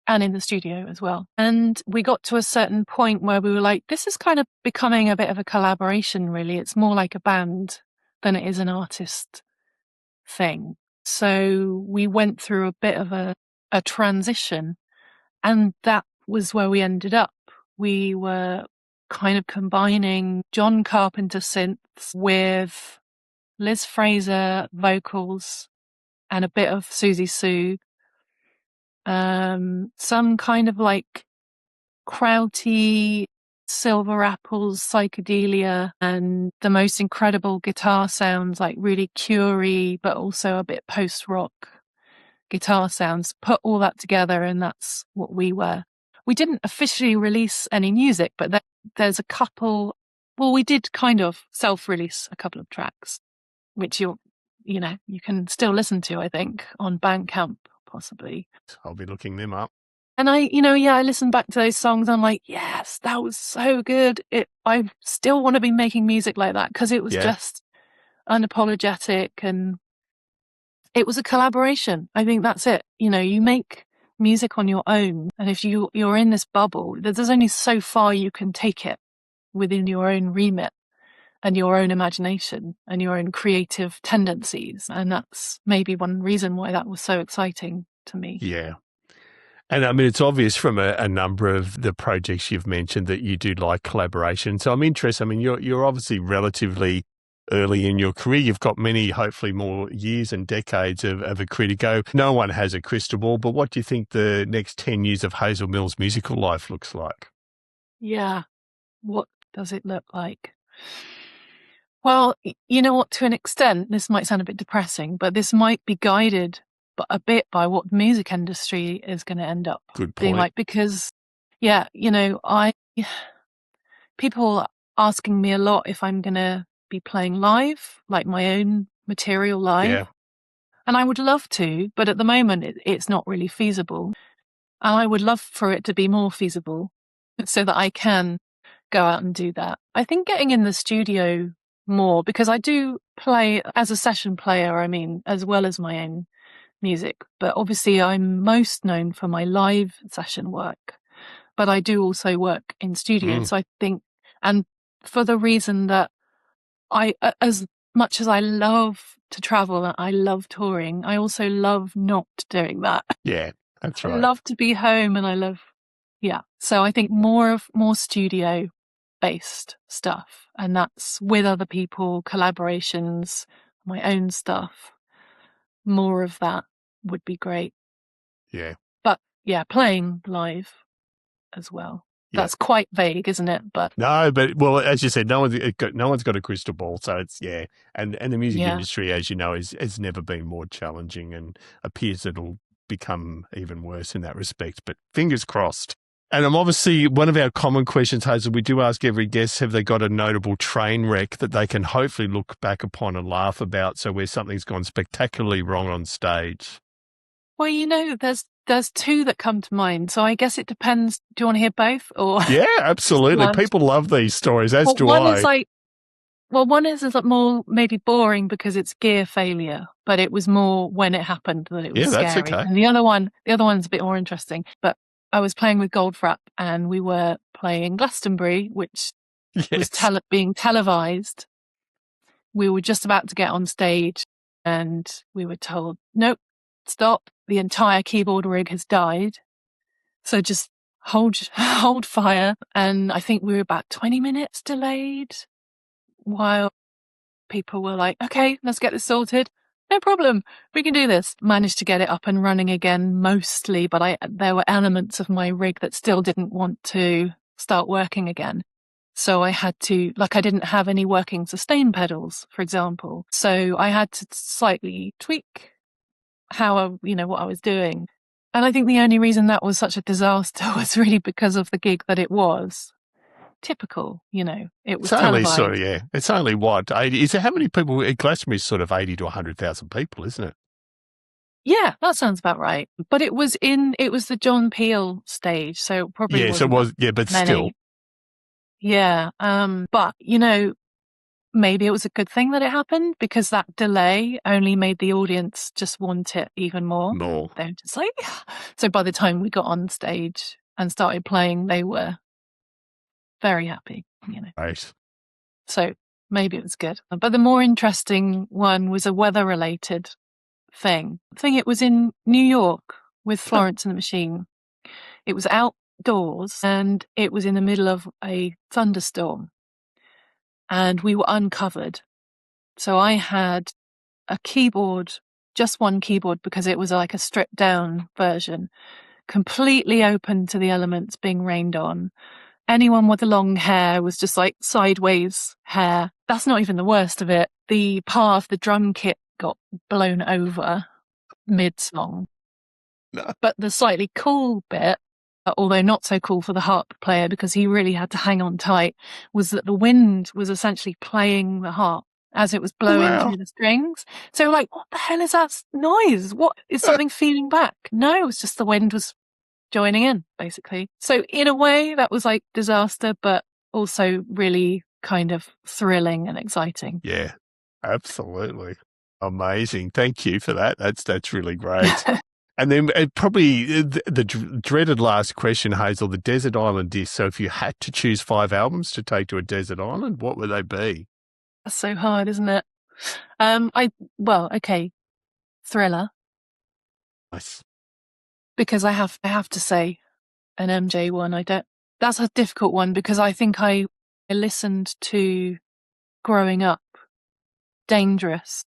and in the studio as well. And we got to a certain point where we were like, this is kind of becoming a bit of a collaboration, really. It's more like a band than it is an artist thing. So we went through a bit of a transition, and that was where we ended up. We were kind of combining John Carpenter synths with Liz Fraser vocals and a bit of Susie Sue. Some kind of like krauty Silver Apples psychedelia, and the most incredible guitar sounds, like really Curie, but also a bit post-rock guitar sounds. Put all that together, and that's what we were. We didn't officially release any music, but there's a couple. Well, we did kind of self-release a couple of tracks, which you can still listen to, I think, on Bandcamp, possibly. I'll be looking them up. And I listen back to those songs. I'm like, yes, that was so good. I still want to be making music like that, because it was just unapologetic, and it was a collaboration. I think that's it. You make music on your own, and if you're in this bubble, there's only so far you can take it within your own remit and your own imagination and your own creative tendencies. And that's maybe one reason why that was so exciting to me. Yeah. And I mean, it's obvious from a number of the projects you've mentioned that you do like collaboration. So I'm interested. I mean, you're obviously relatively early in your career. You've got many, hopefully more years and decades of a career to go. No one has a crystal ball, but what do you think the next 10 years of Hazel Mills' musical life looks like? Yeah. What does it look like? Well, you know what, to an extent, this might sound a bit depressing, but this might be guided a bit by what the music industry is going to end up being like, because people are asking me a lot if I'm going to be playing live, like my own material live. Yeah. And I would love to, but at the moment it's not really feasible. And I would love for it to be more feasible so that I can go out and do that. I think getting in the studio more, because I do play as a session player, I mean, as well as my own music, but obviously I'm most known for my live session work, but I do also work in studio. So I think, and for the reason that as much as I love to travel. I love touring. I also love not doing that. Yeah, that's right. I love to be home, and I love, yeah. So I think more studio based stuff, and that's with other people, collaborations, my own stuff. More of that would be great. Yeah. But yeah, playing live as well. Yeah. That's quite vague, isn't it? But no, but well, as you said, no one's got a crystal ball, so it's and the music yeah. industry, as you know, has never been more challenging, and appears it'll become even worse in that respect. But fingers crossed. And I'm obviously, one of our common questions, Hazel, we do ask every guest, have they got a notable train wreck that they can hopefully look back upon and laugh about? So where something's gone spectacularly wrong on stage. Well, there's two that come to mind. So I guess it depends. Do you want to hear both? Or yeah, absolutely. People love these stories, as do one I. Is like, well, one is more maybe boring because it's gear failure, but it was more when it happened that it was scary. That's okay. And the other one's a bit more interesting. But I was playing with Goldfrapp, and we were playing Glastonbury, which was being televised. We were just about to get on stage, and we were told, nope, stop. The entire keyboard rig has died. So just hold fire. And I think we were about 20 minutes delayed while people were like, okay, let's get this sorted. No problem. We can do this. Managed to get it up and running again mostly, but there were elements of my rig that still didn't want to start working again. So I had to, I didn't have any working sustain pedals, for example. So I had to slightly tweak what I was doing. And I think the only reason that was such a disaster was really because of the gig that it was. Typical, it was televised. It's only what, 80, is it how many people, Glastonbury's sort of 80 to 100,000 people, isn't it? Yeah, that sounds about right. But it was the John Peel stage, so probably yeah, so it was, yeah, but many. still. Yeah, but maybe it was a good thing that it happened, because that delay only made the audience just want it even more. They were just like, so by the time we got on stage and started playing, they were very happy, Right. So maybe it was good. But the more interesting one was a weather-related thing. It was in New York with Florence and the Machine. It was outdoors, and it was in the middle of a thunderstorm. And we were uncovered. So I had a keyboard, just one keyboard, because it was like a stripped down version, completely open to the elements being rained on. Anyone with the long hair was just like sideways hair. That's not even the worst of it. The part of the drum kit got blown over mid-song. No. But the slightly cool bit, although not so cool for the harp player because he really had to hang on tight, was that the wind was essentially playing the harp as it was blowing through the strings. So what the hell is that noise? What is something feeding back? No, it was just the wind was joining in, basically. So in a way that was like disaster, but also really kind of thrilling and exciting. Yeah, absolutely. Amazing. Thank you for that. That's really great. And then probably the dreaded last question, Hazel, the Desert Island disc. So if you had to choose 5 albums to take to a desert island, what would they be? That's so hard, isn't it? Okay. Thriller. Nice. Because I have to say an MJ one. That's a difficult one because I think I listened to growing up Dangerous.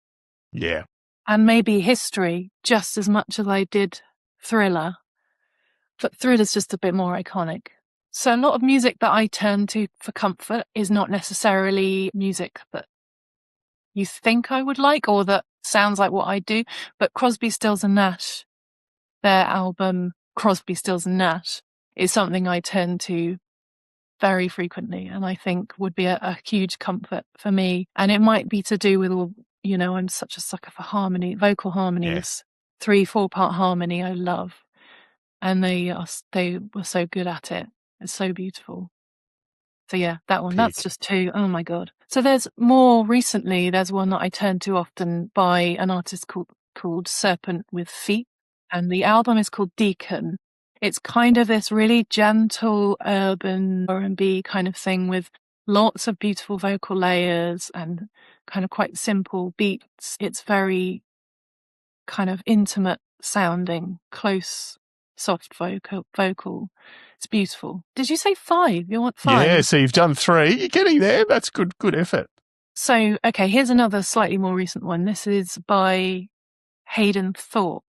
Yeah. And maybe History just as much as I did Thriller. But Thriller's just a bit more iconic. So a lot of music that I turn to for comfort is not necessarily music that you think I would like or that sounds like what I do. But Crosby, Stills and Nash, their album Crosby, Stills and Nash, is something I turn to very frequently and I think would be a huge comfort for me. And it might be to do with all, I'm such a sucker for harmony, vocal harmonies, 3-4 part harmony I love. And they were so good at it. It's so beautiful. So yeah, that one, that's just 2. Oh my God. So there's more recently, there's one that I turn to often by an artist called Serpent with Feet. And the album is called Deacon. It's kind of this really gentle urban R&B kind of thing with lots of beautiful vocal layers and kind of quite simple beats. It's very kind of intimate sounding, close, soft vocal. It's beautiful. Did you say 5? You want 5? Yeah, so you've done 3. You're getting there. That's good effort. So, okay, here's another slightly more recent one. This is by Hayden Thorpe,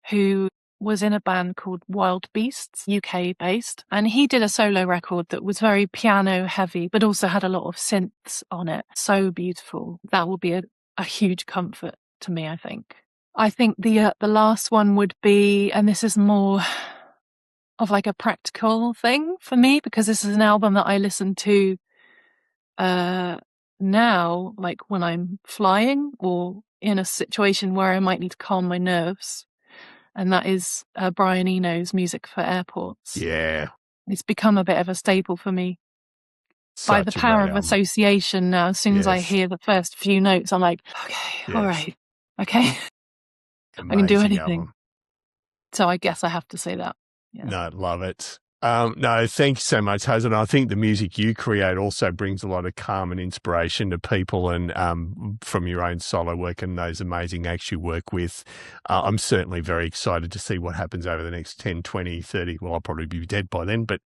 who was in a band called Wild Beasts, UK based, and he did a solo record that was very piano heavy, but also had a lot of synths on it. So beautiful. That will be a huge comfort to me, I think. I think the last one would be, and this is more of like a practical thing for me, because this is an album that I listen to now, like when I'm flying or in a situation where I might need to calm my nerves. And that is Brian Eno's Music for Airports. Yeah. It's become a bit of a staple for me. By the power of association now, as soon as I hear the first few notes, I'm like, okay, all right, okay. I can do anything. Album. So I guess I have to say that. Yeah. No, love it. No, thank you so much, Hazel. I think the music you create also brings a lot of calm and inspiration to people, and from your own solo work and those amazing acts you work with. I'm certainly very excited to see what happens over the next 10, 20, 30. Well, I'll probably be dead by then, but,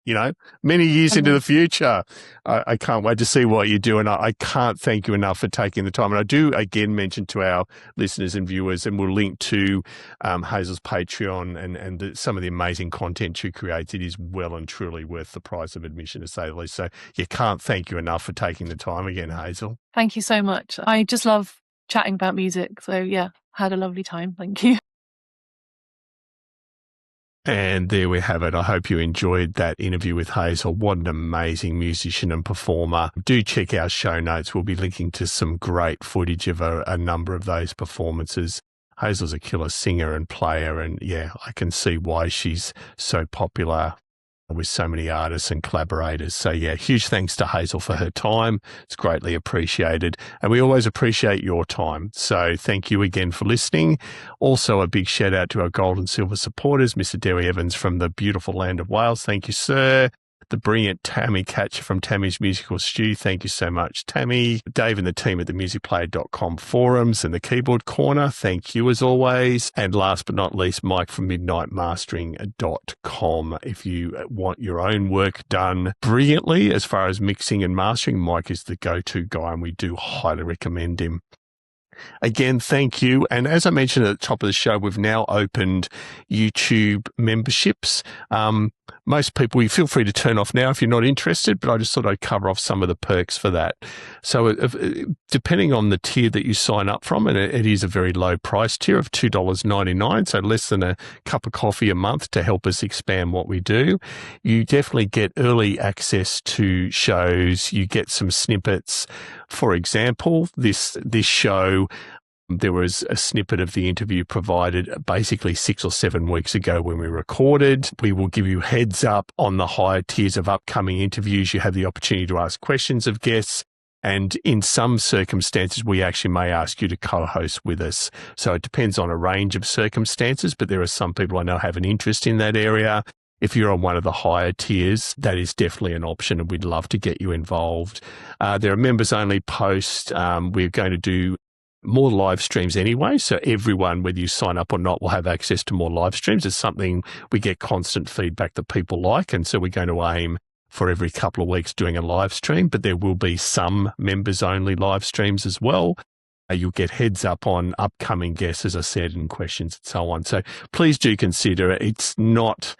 many years into the future. I can't wait to see what you do, and I can't thank you enough for taking the time. And I do, again, mention to our listeners and viewers, and we'll link to Hazel's Patreon and some of the amazing content she creates. It is well and truly worth the price of admission, to say the least. So you can't thank you enough for taking the time again, Hazel. Thank you so much. I just love chatting about music. So yeah, had a lovely time. Thank you. And there we have it. I hope you enjoyed that interview with Hazel. What an amazing musician and performer. Do check our show notes. We'll be linking to some great footage of a number of those performances. Hazel's a killer singer and player, and yeah, I can see why she's so popular with so many artists and collaborators. So yeah, huge thanks to Hazel for her time. It's greatly appreciated. And we always appreciate your time. So thank you again for listening. Also a big shout out to our gold and silver supporters, Mr. Derry Evans from the beautiful land of Wales. Thank you, sir. The brilliant Tammy Catcher from Tammy's Musical Stew. Thank you so much, Tammy. Dave and the team at the musicplayer.com forums and the Keyboard Corner. Thank you as always. And last but not least, Mike from midnightmastering.com. If you want your own work done brilliantly as far as mixing and mastering, Mike is the go-to guy, and we do highly recommend him. Again, thank you. And as I mentioned at the top of the show, we've now opened YouTube memberships. Most people, you feel free to turn off now if you're not interested, but I just thought I'd cover off some of the perks for that. So depending on the tier that you sign up from, and it is a very low price tier of $2.99, so less than a cup of coffee a month to help us expand what we do, you definitely get early access to shows. You get some snippets. For example, this show, there was a snippet of the interview provided basically 6 or 7 weeks ago when we recorded. We will give you heads up on the higher tiers of upcoming interviews. You have the opportunity to ask questions of guests. And in some circumstances, we actually may ask you to co-host with us. So it depends on a range of circumstances, but there are some people I know have an interest in that area. If you're on one of the higher tiers, that is definitely an option, and we'd love to get you involved. There are members-only posts. We're going to do more live streams anyway, so everyone, whether you sign up or not, will have access to more live streams. It's something we get constant feedback that people like, and so we're going to aim for every couple of weeks doing a live stream, but there will be some members-only live streams as well. You'll get heads up on upcoming guests, as I said, and questions and so on. So please do consider it. It's not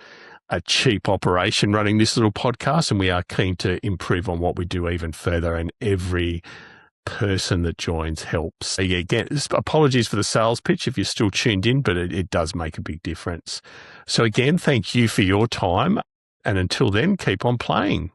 a cheap operation running this little podcast, and we are keen to improve on what we do even further, and every person that joins helps. Again, apologies for the sales pitch if you're still tuned in, but it does make a big difference. So again, thank you for your time, and until then, keep on playing.